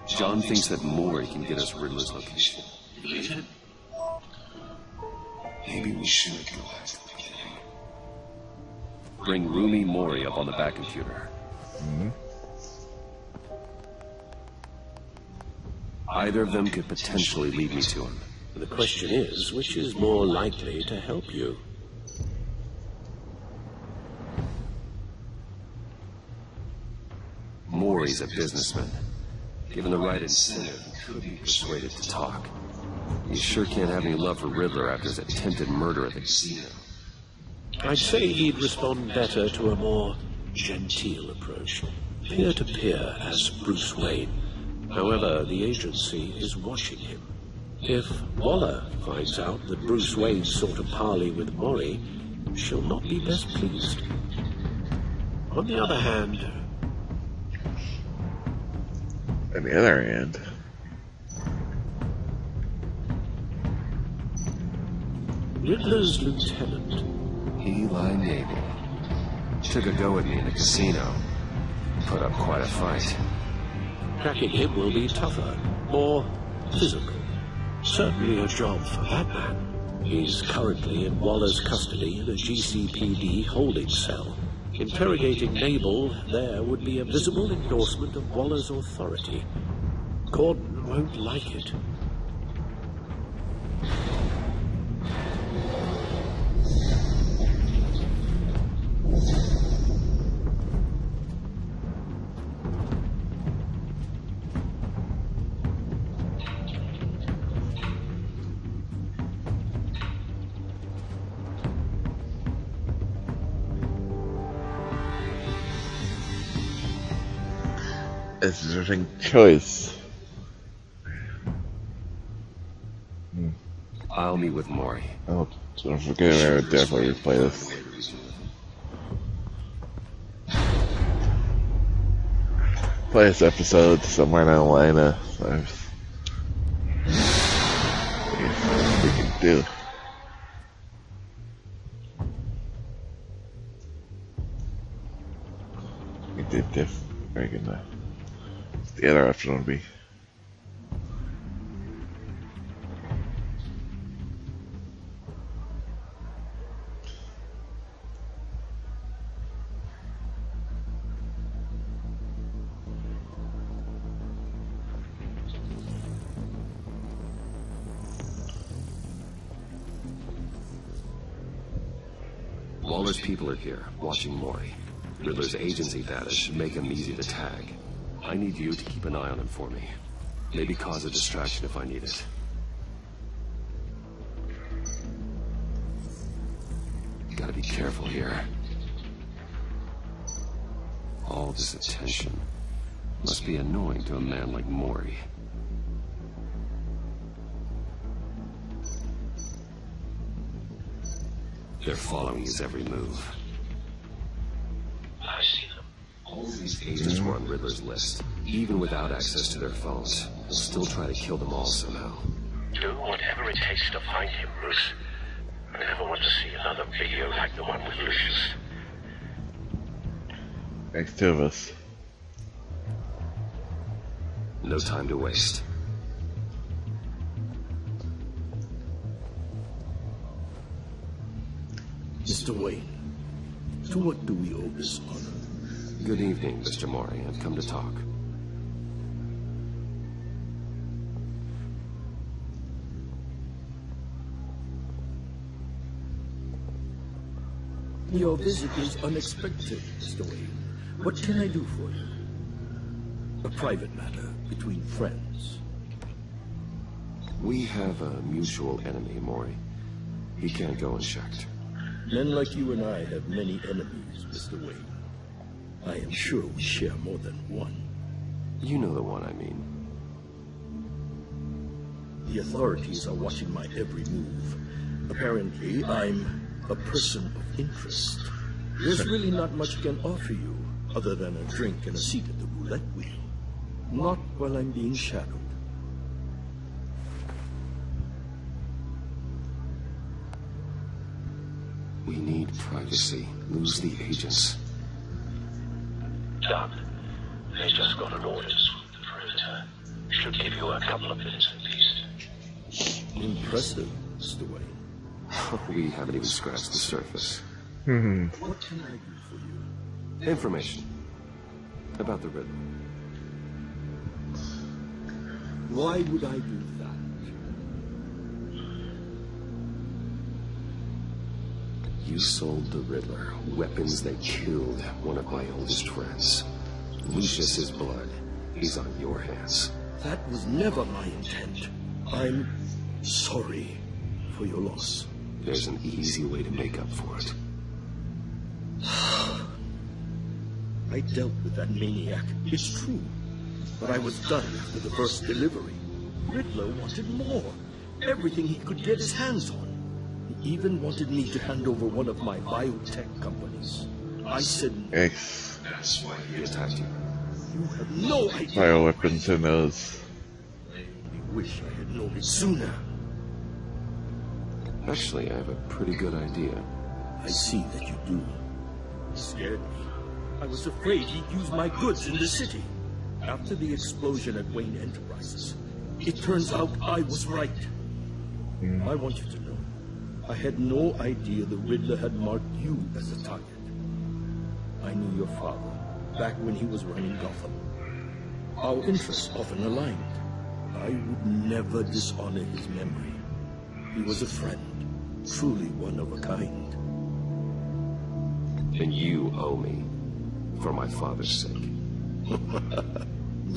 John thinks that Mori can get us Riddler's location. Believe it? Maybe we should go back to the beginning. Bring Rumi Mori up on the back computer. Either of them could potentially lead me to him. The question is, which is more likely to help you? Mori's a businessman. Given the right incentive, he could be persuaded to talk. He sure can't have any love for Riddler after his attempted murder at the casino. I'd say he'd respond better to a more genteel approach. Peer-to-peer as Bruce Wayne. However, the agency is watching him. If Waller finds out that Bruce Wayne sought a parley with Mori, she'll not be best pleased. On the other hand... On the other hand... Riddler's lieutenant, Eli Nabel, took a go at me in the casino. Put up quite a fight. Cracking him will be tougher, more physical. Certainly a job for that man. He's currently in Waller's custody in a GCPD holding cell. Interrogating Nabel there would be a visible endorsement of Waller's authority. Gordon won't like it. It's an interesting choice. I'll meet with Mori. Oh, don't forget, I would definitely replay this. Play this episode somewhere down the line. So what we can do. We did this. Very good. The other option would be. Waller's people are here, watching Mori. Riddler's agency data should make him easy to tag. I need you to keep an eye on him for me. Maybe cause a distraction if I need it. Gotta be careful here. All this attention must be annoying to a man like Mori. They're following his every move. I see them. All these agents were on Riddler's list. Even without access to their phones, they'll still try to kill them all somehow. Do whatever it takes to find him, Bruce. I never want to see another video like the one with Lucius. Next two of us. No time to waste. Mr. Wayne, to what do we owe this honor? Good evening, Mr. Mori. I've come to talk. Your visit is unexpected, Mr. Wayne. What can I do for you? A private matter between friends. We have a mutual enemy, Mori. He can't go unchecked. Men like you and I have many enemies, Mr. Wayne. I am sure we share more than one. You know the one I mean. The authorities are watching my every move. Apparently, I'm a person of interest. There's really not much I can offer you, other than a drink and a seat at the roulette wheel. Not while I'm being shadowed. We need privacy. Lose the agents. Done. They just got an order to swoop the perimeter. Should give you a couple of minutes at least. Impressive, Mr. Wayne. We haven't even scratched the surface. What can I do for you? Information about the Riddler. Why would I do that? You sold the Riddler weapons that killed one of my oldest friends. Lucius's blood is on your hands. That was never my intent. I'm sorry for your loss. There's an easy way to make up for it. I dealt with that maniac, it's true. But I was done after the first delivery. Riddler wanted more. Everything he could get his hands on. He even wanted me to hand over one of my biotech companies. I said no. That's why he attacked you. You have no idea. Bioweapons, who knows? I only wish I had known it sooner. Actually, I have a pretty good idea. I see that you do. It scared me. I was afraid he'd use my goods in the city. After the explosion at Wayne Enterprises, it turns out I was right. I want you to know, I had no idea the Riddler had marked you as a target. I knew your father back when he was running Gotham. Our interests often aligned. I would never dishonor his memory. He was a friend, truly one of a kind. And you owe me, for my father's sake.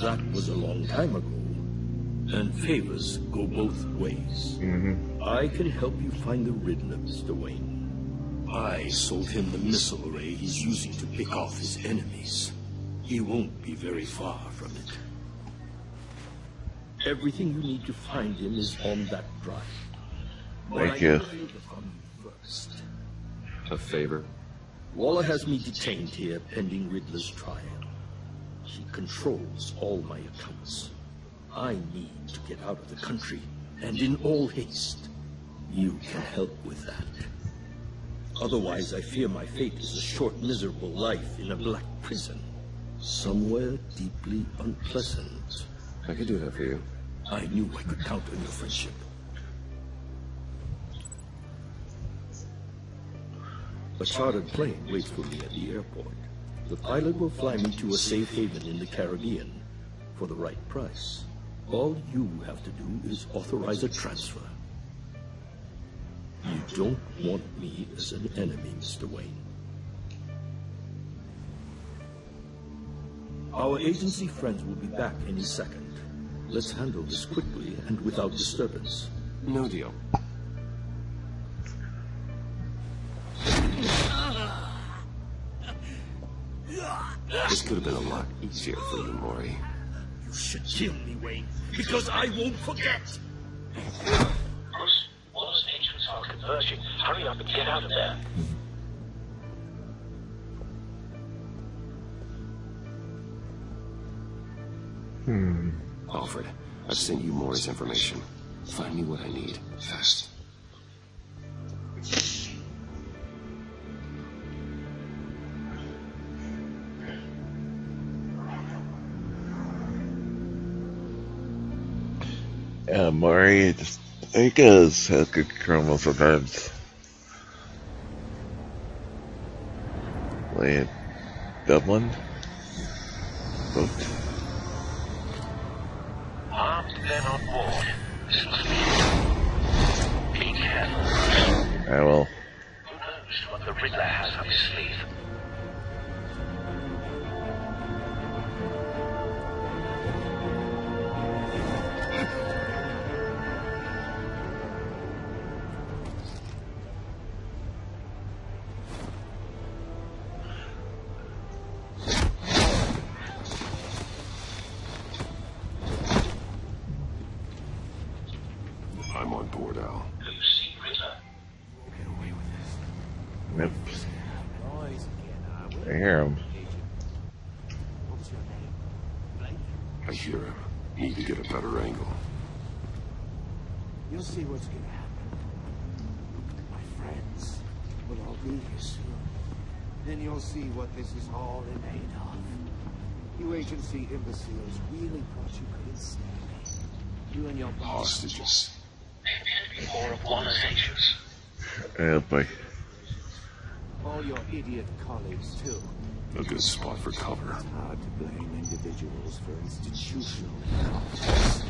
That was a long time ago. And favors go both ways. I can help you find the Riddler, Mr. Wayne. I sold him the missile array he's using to pick off his enemies. He won't be very far from it. Everything you need to find him is on that drive. Thank you. First. A favor? Waller has me detained here pending Riddler's trial. She controls all my accounts. I need to get out of the country, and in all haste. You can help with that. Otherwise, I fear my fate is a short, miserable life in a black prison. Somewhere deeply unpleasant. I could do that for you. I knew I could count on your friendship. A chartered plane waits for me at the airport. The pilot will fly me to a safe haven in the Caribbean for the right price. All you have to do is authorize a transfer. You don't want me as an enemy, Mr. Wayne. Our agency friends will be back any second. Let's handle this quickly and without disturbance. No deal. This could have been a lot easier for you, Maury. You should kill me, Wayne, because I won't forget. Bruce, Waller's agents are converging. Hurry up and get out of there. Alfred, I've sent you Maury's information. Find me what I need, fast. Maury, just, he goes, has good criminal sometimes. Lay in Dublin. Boat. Armed men on board. This must be. Be careful. I will. Who knows what the Riddler has up his sleeve? I'm on board, Al. Do you see Riddler? Get away with this. Nope. Noise again. I hear him. better angle. You'll see what's gonna happen. My friends will all be here soon. Then you'll see what this is all made of. You agency imbeciles really thought you could ensnare me. You and your hostages. Maybe more of one as agents. Oh boy. All your idiot colleagues, too. A good spot for cover. It's hard to blame individuals for institutional incompetence.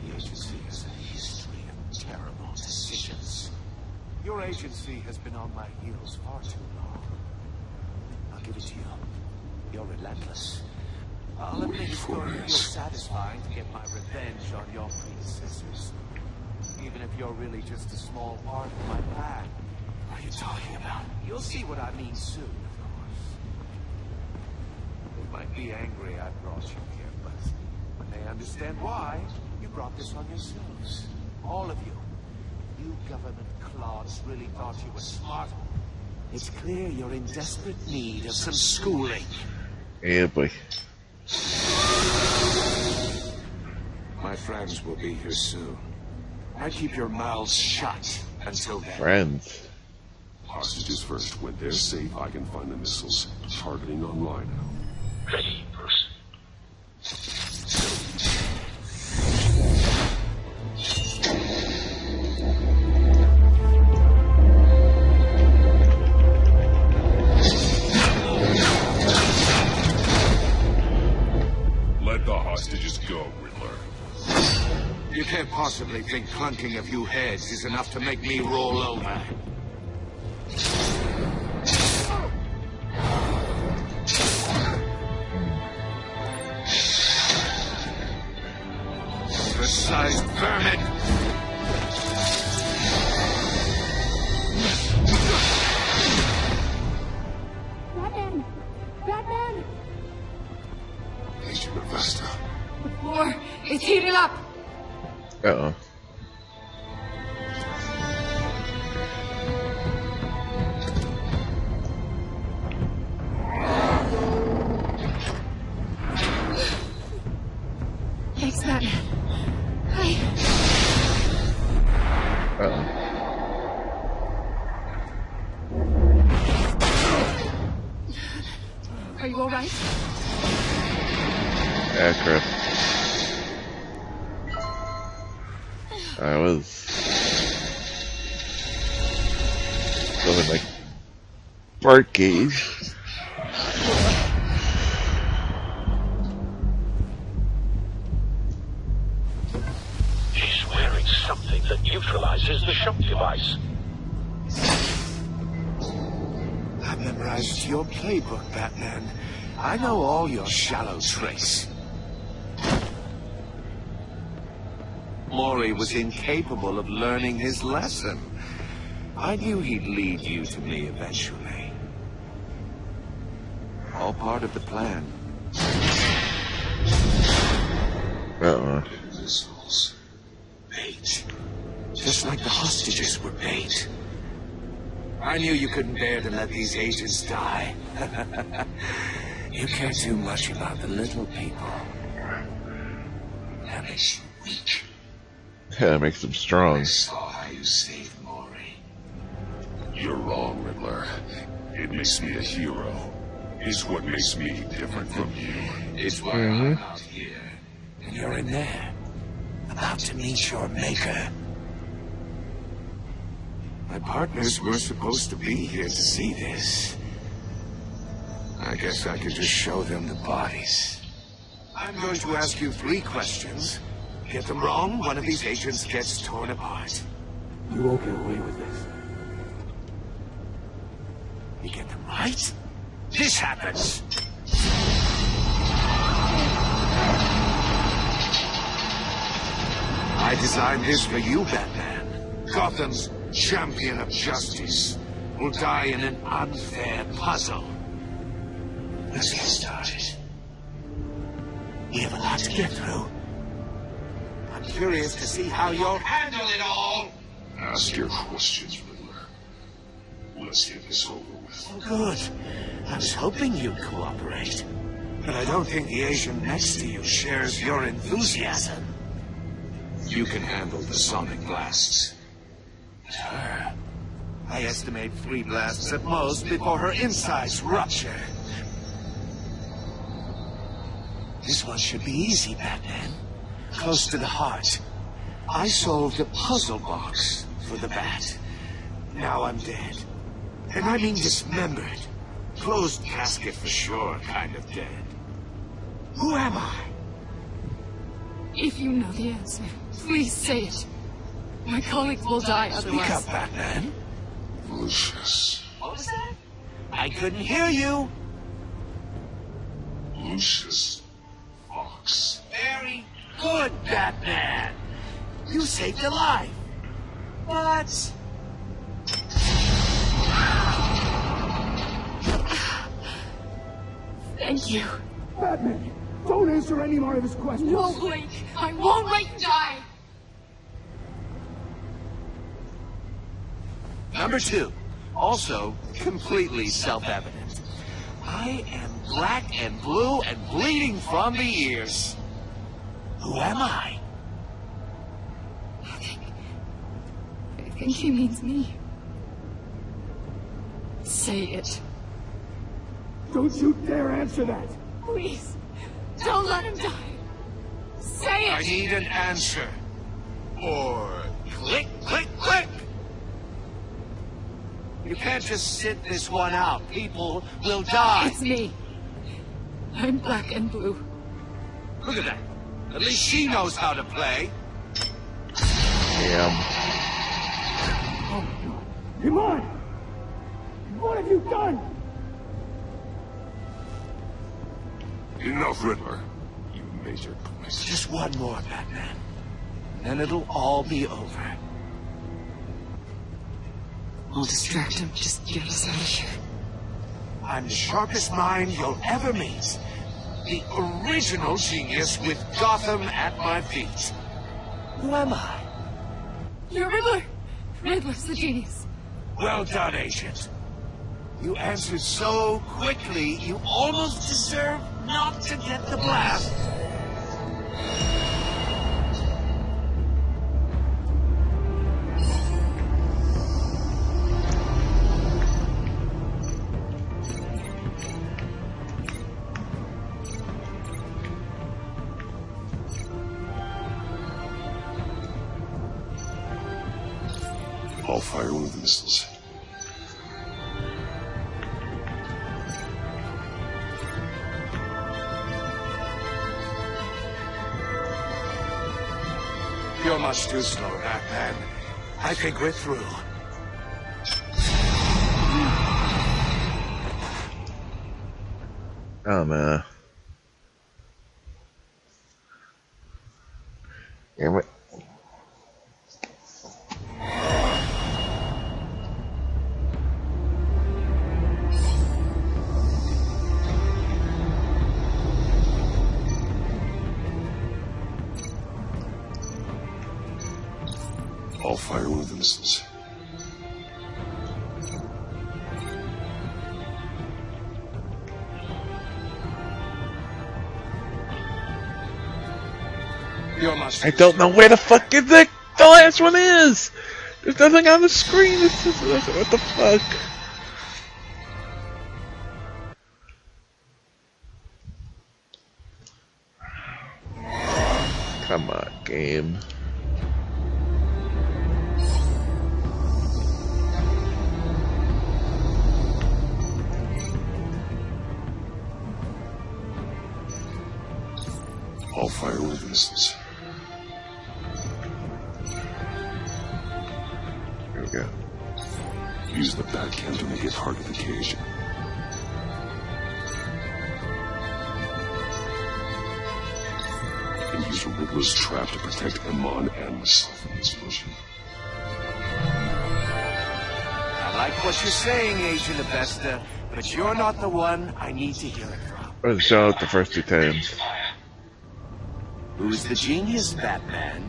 The agency has a history of terrible decisions. Your agency has been on my heels far too long. I'll give it to you. You're relentless. I'll admit it's going to feel satisfying to get my revenge on your predecessors. Even if you're really just a small part of my plan. What are you talking about? You'll see what I mean soon, of course. They might be angry I brought you here, but when they understand why, you brought this on yourselves. All of you. You government clods really thought you were smart. It's clear you're in desperate need of some schooling. Yeah, boy. My friends will be here soon. I keep your mouths shut until then. Friends. Hostages first. When they're safe, I can find the missiles. Targeting online now. Ready, Bruce. Let the hostages go, Riddler. You can't possibly think clunking a few heads is enough to make me roll over. Oversized vermin! Batman! Batman! Agent Avesta. The war is heating up! Uh-oh. Thanks, Batman. Uh-oh. Are you alright? Yeah, crap. I was feeling like Barcade. He's wearing something that neutralizes the shock device. I've memorized your playbook, Batman. I know all your shallow tricks. Maury was incapable of learning his lesson. I knew he'd lead you to me eventually. All part of the plan. Uh-oh. Missiles. Bait. Just like the hostages were bait. I knew you couldn't bear to let these agents die. You care too much about the little people. That makes you weak. Yeah, it makes him strong. I saw how you saved Maury. You're wrong, Riddler. It makes me a hero. It's what makes me different from you. It's why I'm out here. And you're in there. About to meet your maker. My partners were supposed to be here to see this. I guess I could just show them the bodies. I'm going to ask you 3 questions. Get them wrong, one of these agents gets torn apart. You won't get away with this. You get them right, this happens. I designed this for you, Batman. Gotham's champion of justice will die in an unfair puzzle. Let's get started. We have a lot to get through. I'm curious to see how you'll handle it all. Ask your questions, Riddler. Let's get this over with. Oh, good. I was hoping you'd cooperate. But I don't think the Asian next to you shares your enthusiasm. You can handle the sonic blasts. Sure. I estimate 3 blasts at most before her insides rupture. This one should be easy, Batman. Close to the heart. I solved a puzzle box for the Bat. Now I'm dead. And I mean dismembered. Closed casket for sure, kind of dead. Who am I? If you know the answer, please say it. My colleagues will die otherwise. Speak up, Batman. Lucius. What was that? I couldn't hear you. Lucius Fox. Very good, Batman. You saved a life. But... Thank you. Batman, don't answer any more of his questions. No, Blake. I won't let you die. Number 2, also completely self-evident. I am black and blue and bleeding from the ears. Who am I? I think he means me. Say it. Don't you dare answer that. Please. Don't let him die. Say it. I need an answer. Or click, click, click. You can't just sit this one out. People will die. It's me. I'm black and blue. Look at that. At least she knows how to play. Damn. Come on! What have you done? Enough, Riddler. You made your point. Just one more, Batman. Then it'll all be over. I'll distract him. Just get us out of here. I'm the sharpest mind you'll ever meet. The original genius with Gotham at my feet. Who am I? You're Riddler. Riddler's the genius. Well done, Agent. You answered so quickly, you almost deserve not to get the blast. I'll fire one of the missiles. You're much too slow, Batman. I think we're through. Oh man. Damn it. I'll fire one of the missiles. I don't know where the fuck is the last one is! There's nothing on the screen! What the fuck? Come on, game. I'll fire one of the missiles. Here we go. Use the Batcam to make it hard to occasion. And use Riddler's trap to protect Iman and myself from the explosion. I like what you're saying, Agent Avesta, but you're not the one I need to hear it from. I was shown it the first 2 times. Who's the genius, Batman?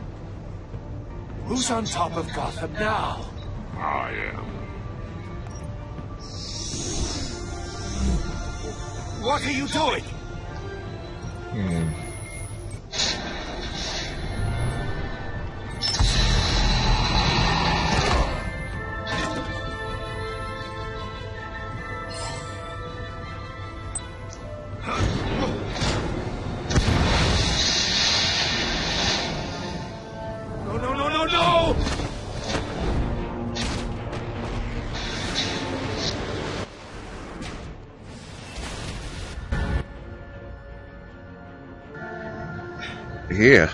Who's on top of Gotham now? I am. What are you doing? Yeah.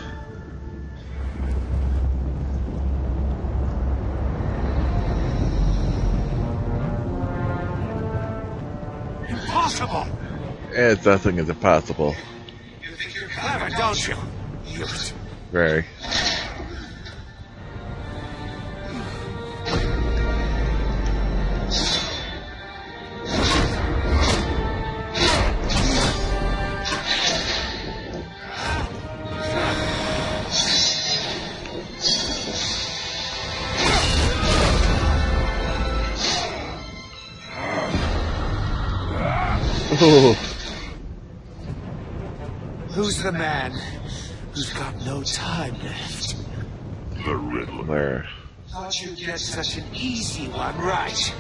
Impossible! It's nothing is impossible. You think you're clever, don't you? Youth. Very. Ooh. Who's the man who's got no time left? The Riddler. Where? Thought you'd get such an easy one, right?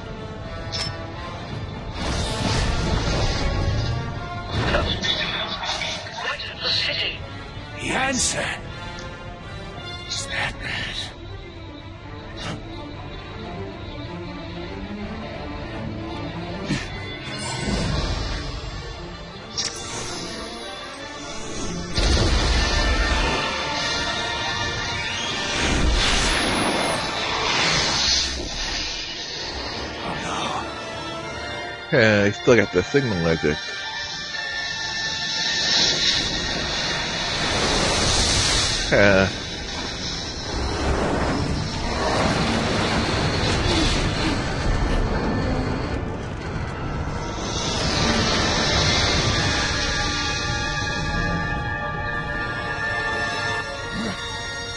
The city. The answer is Batman. Yeah, I still got the signal magic.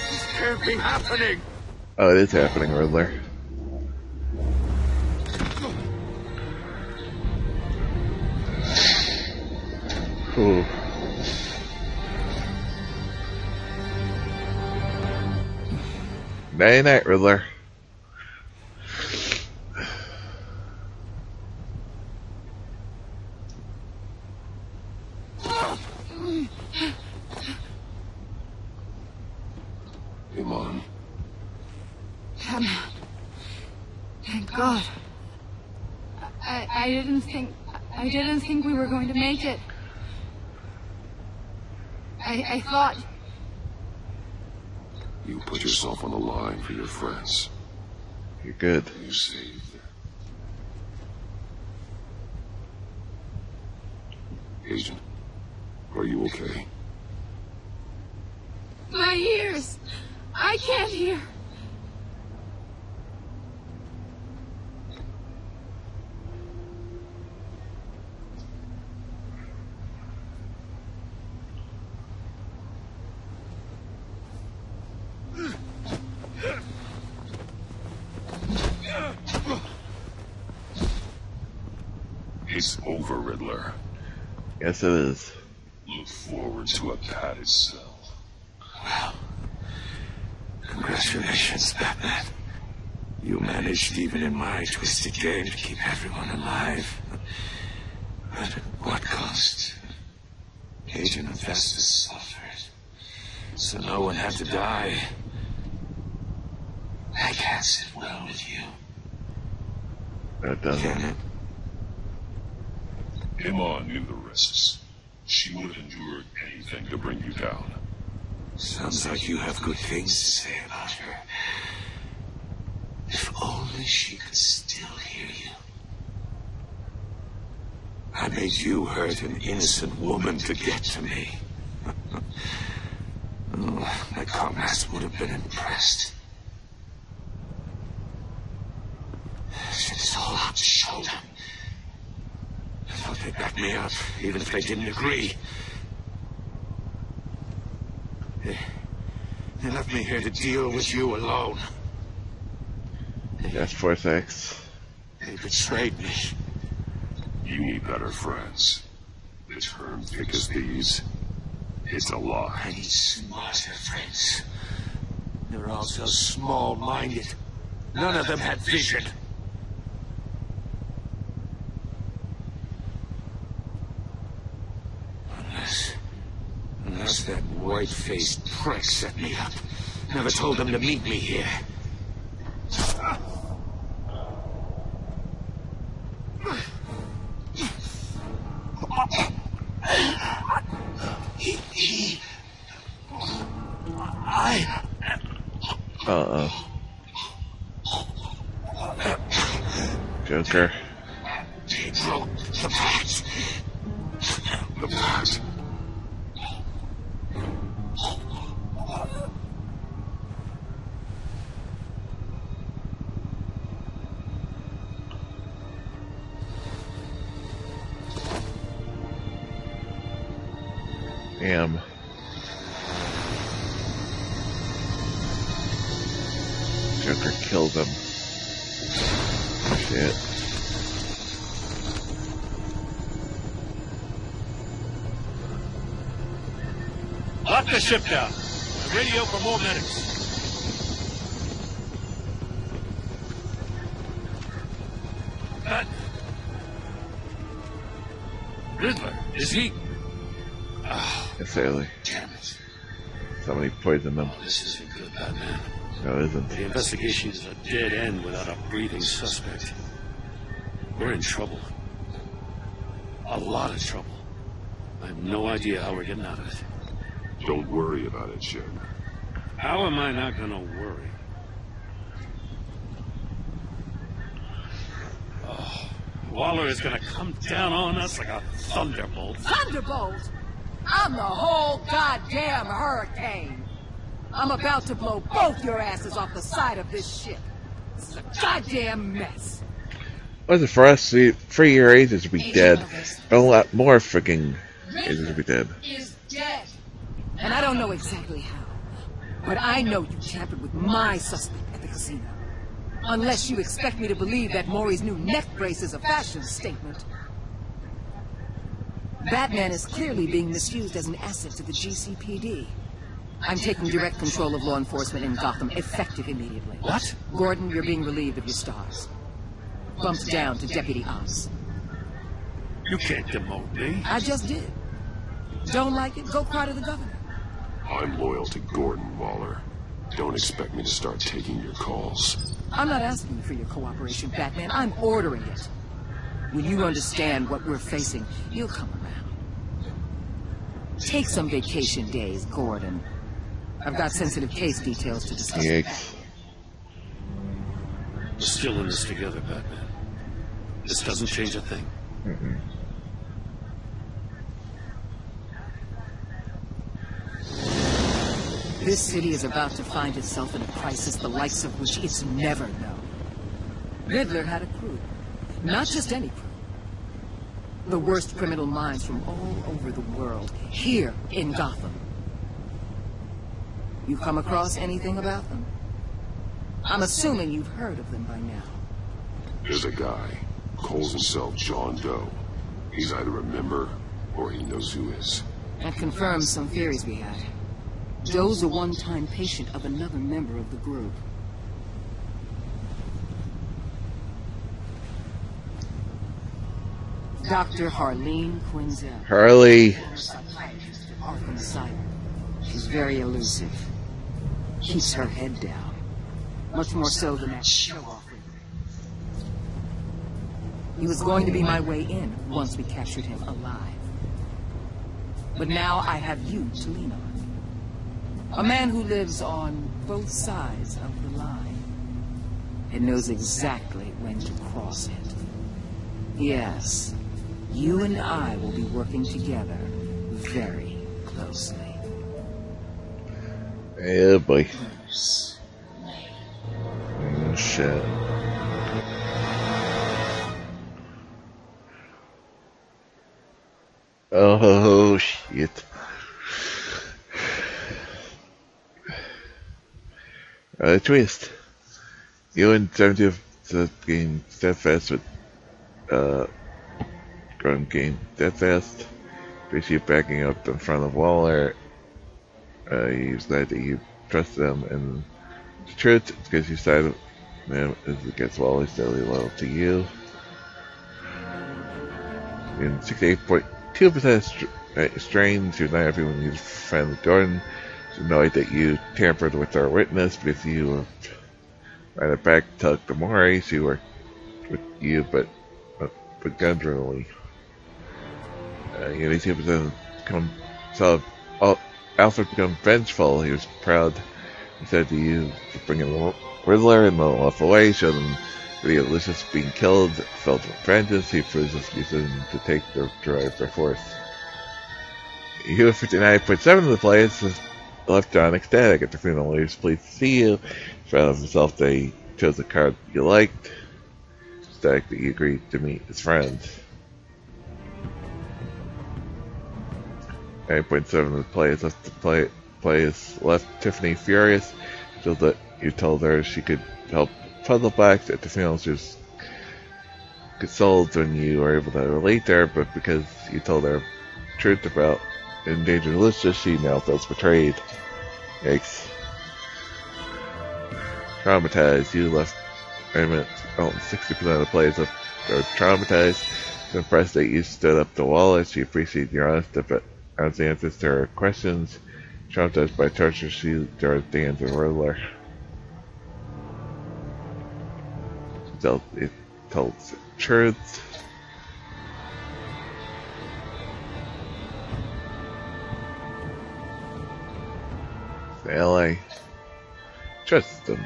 This can't be happening. Oh, it is happening, Riddler. Ooh. Night night, Riddler. Come on. Batman. Thank God. I didn't think we were going to make it. I thought... You put yourself on the line for your friends. You're good. You saved them. Agent, are you okay? My ears! I can't hear! It's over, Riddler. Yes, it is. Look forward to a padded cell. Well, congratulations, Batman. You managed, even in my twisted game, to keep everyone alive. But at what cost? Agent Festus suffered, so no one had to die. I can't sit well with you. That doesn't. Emma knew the risks. She would have endured anything to bring you down. Sounds like you have good things to say about her. If only she could still hear you. I made you hurt an innocent woman to get to me. Oh, my comrades would have been impressed. It's all out to show them. I thought they'd back me up, even if they didn't agree. They left me here to deal with you alone. Yes, Force X. They betrayed me. You need better friends. The term thick as thieves, it's a lie. I need smarter friends. They're all so small-minded. None of them had vision. Unless that white-faced prick set me up. Never told them to meet me here. Joker. They broke the pact. The pact? Damn. Joker killed him. Shit. Lock the ship down. Radio for more medics. Riddler, is he? It's Haley. Damn it. Somebody poisoned him. This isn't good, Batman. No, it isn't. The investigation is a dead end without a breathing suspect. We're in trouble. A lot of trouble. I have no idea how we're getting out of it. Don't worry about it, Jim. How am I not gonna worry? Oh, Waller is gonna come down on us like a thunderbolt. Thunderbolt? I'm the whole goddamn hurricane. I'm about to blow both your asses off the side of this ship. This is a goddamn mess. Was it for us? 3 year agents would be dead. But a lot more freaking agents would be dead. Is dead. And I don't know exactly how. But I know you tampered with my suspect at the casino. Unless you expect me to believe that Maury's new neck brace is a fashion statement. Batman is clearly being misused as an asset to the GCPD. I'm taking direct control of law enforcement in Gotham, effective immediately. What? Gordon, you're being relieved of your stars. Bumped down to Deputy Ops. You can't demote me. I just did. Don't like it? Go cry to the governor. I'm loyal to Gordon, Waller. Don't expect me to start taking your calls. I'm not asking for your cooperation, Batman. I'm ordering it. When you understand what we're facing, you'll come around. Take some vacation days, Gordon. I've got sensitive case details to discuss. Yikes. We're still in this together, Batman. This doesn't change a thing. Mm-mm. This city is about to find itself in a crisis the likes of which it's never known. Riddler had a crew. Not just any crew. The worst criminal minds from all over the world, here in Gotham. You come across anything about them? I'm assuming you've heard of them by now. There's a guy, calls himself John Doe. He's either a member, or he knows who is. That confirms some theories we had. Doe's a one-time patient of another member of the group. Dr. Harleen Quinzel. Harley. Psychiatrist at Arkham Asylum. She's very elusive. Keeps her head down. Much more so than that show-off. He was going to be my way in once we captured him alive. But now I have you to lean on. A man who lives on both sides of the line and knows exactly when to cross it. Yes, you and I will be working together very closely. Yeah, boy. Oh, shit. Oh, shit. Twist. You and 70 getting steadfast with, Gordon getting steadfast. Basically backing up in front of Waller. He's glad that you trust them, and the truth is because you side of them is against Waller, steadily loyal to you. In 68.2% strain, to not everyone needs friend with Gordon. It's annoyed that you tampered with our witness because you ran it back to Gamori. She worked with you, but begrudgingly. 82% saw Alfred become vengeful. He was proud. He said to you for bringing Riddler and the left away, showed him Video Lucius being killed, filled with vengeance, he proves his decision to take the droid by force. You 59.7 of the players left John ecstatic at the funeral. He was pleased to see you. He found of himself that he chose a card you liked. Ecstatic that he agreed to meet his friends. 9.7 of the players left Tiffany furious. So that you told her she could help puzzle box at the funeral. She was consoled when you were able to relate to her, but because you told her truth about endangered Lucius, she now feels betrayed. Yikes. Traumatized. You left 60% of the players are traumatized. So impressed that you stood up to Wallace. She appreciated your honest answers to her questions. Traumatized by torture, she dared dance and Riddler. It told the truth. LA. Trust them.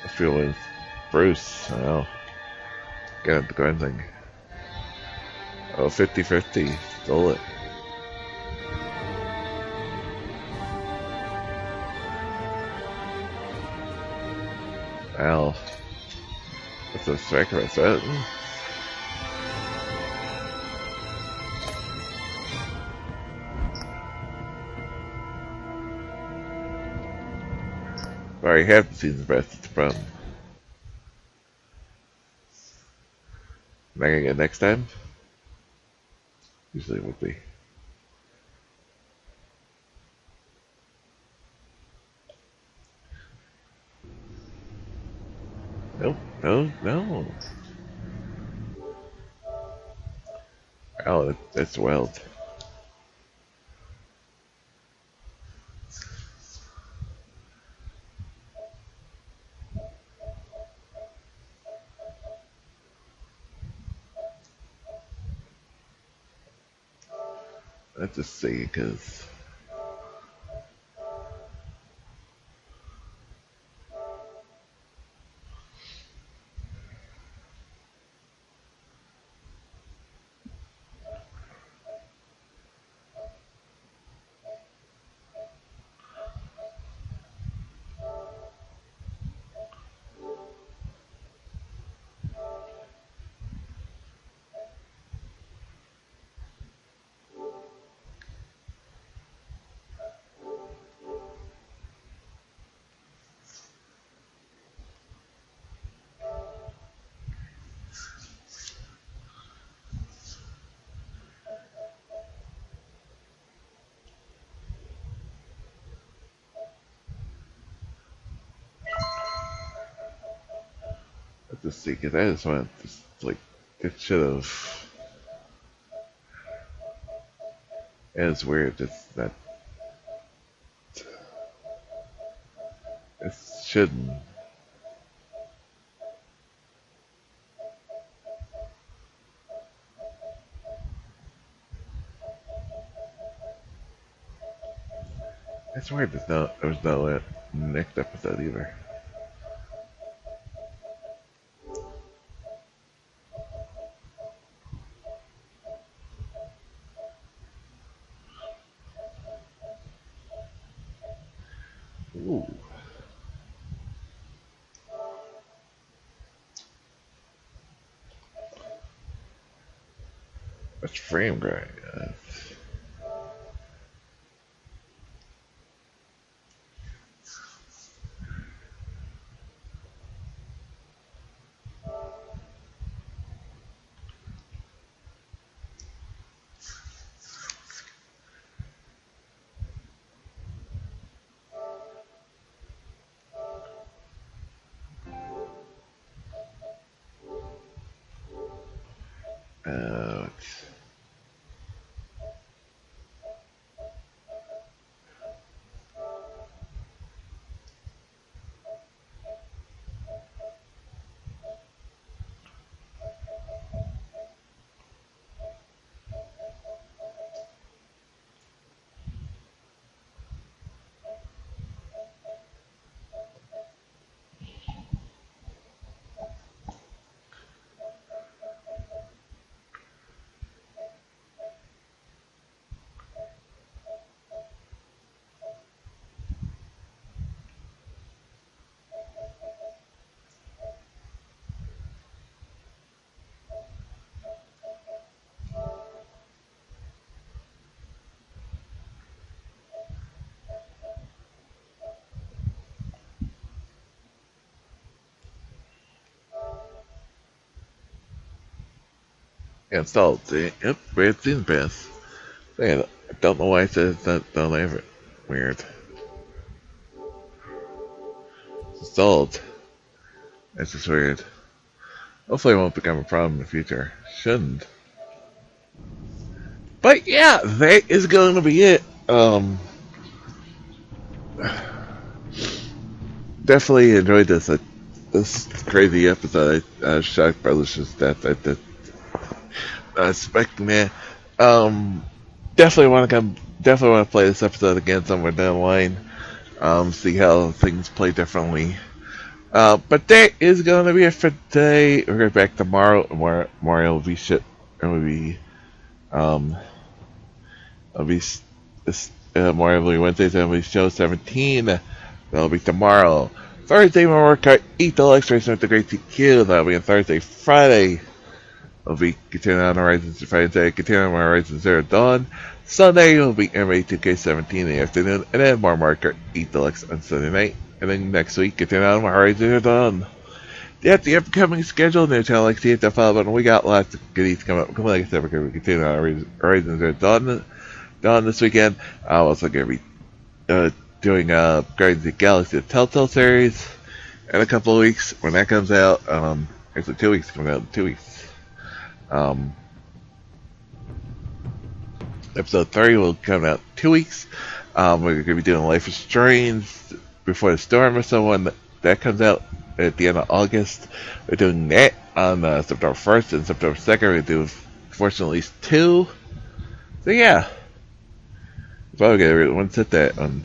I feel with Bruce. Well, get at the gun thing. Oh, 50-50. Stole it. Al. That's a striker, I said. Sorry, haven't seen the best. It's a problem. Am I gonna get it next time? Usually it would be. Nope, no. Oh, that's wild. Let's just see, because I just want like, it should have. It's weird. It's not. It shouldn't. It's weird. There was no next episode either. Ooh. That's frame grind. Yeah, installed. See? Yep, Red Season Pass. Yeah, I don't know why it says that don't have it. Weird. Installed. That's just weird. Hopefully it won't become a problem in the future. Shouldn't. But yeah, that is going to be it. Definitely enjoyed this crazy episode. I was shocked by Lucius' death. I did not expecting that. Definitely want to play this episode again somewhere down the line. See how things play differently. But that is going to be it for today. We're going back tomorrow. Mario will be shit. It will be Mario will be Wednesday. So it'll be show 17. That'll be tomorrow. Thursday, my workout, Eat the X-Race with the Great TQ. That'll be on Thursday. Friday, I'll be continuing on Horizon Friday, continuing on Horizon Zero Dawn. Sunday, will be NBA 2K17 in the afternoon. And then more marker, Eat the X on Sunday night. And then next week, continuing on Horizon Zero Dawn. That's the upcoming schedule. New channel, like, see it, the follow button. We got lots of goodies coming up. Come on, like I said, we're going to be continuing on Horizon Zero Dawn this weekend. I'm also going to be doing Guardians of the Galaxy, the Telltale series, in a couple of weeks when that comes out. Actually, 2 weeks, coming out in 2 weeks. Episode 30 will come out in 2 weeks. We're going to be doing Life is Strange Before the Storm or so when that comes out at the end of August. We're doing that on September 1st and September 2nd. We're going to do, fortunately, at least 2. So yeah. Probably going to once hit that on.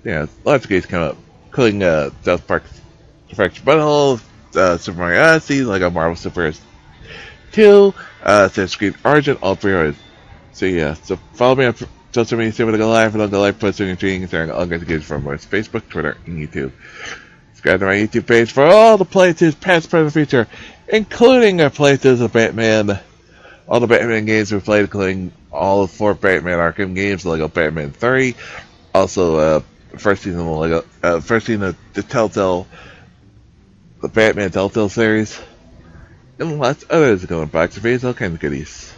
Yeah, lots of games come up, including South Park Fractured Butthole, Super Mario Odyssey, Lego Marvel Super Heroes 2, Assassin's Creed Origin, all 3 are. So yeah, so follow me on social media, see when I go live, and I'll go live posting and tweeting, sharing all kinds of games from Facebook, Twitter, and YouTube. Subscribe to my YouTube page for all the playthroughs, past, present, future, including our playthroughs of Batman, all the Batman games we've played, including all 4 Batman Arkham games, Lego Batman 3, also first season of the Telltale, the Batman Telltale series, and lots of others going box of all kinds of goodies.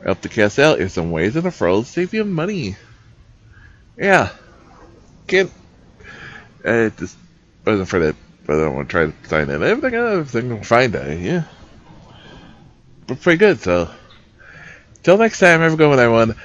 Help to cast out in some ways and referrals save you money. Yeah, can't. It just wasn't for that, but I don't want to try to sign in. Everything will find it. Yeah, but pretty good. So, till next time, have a good one, everyone.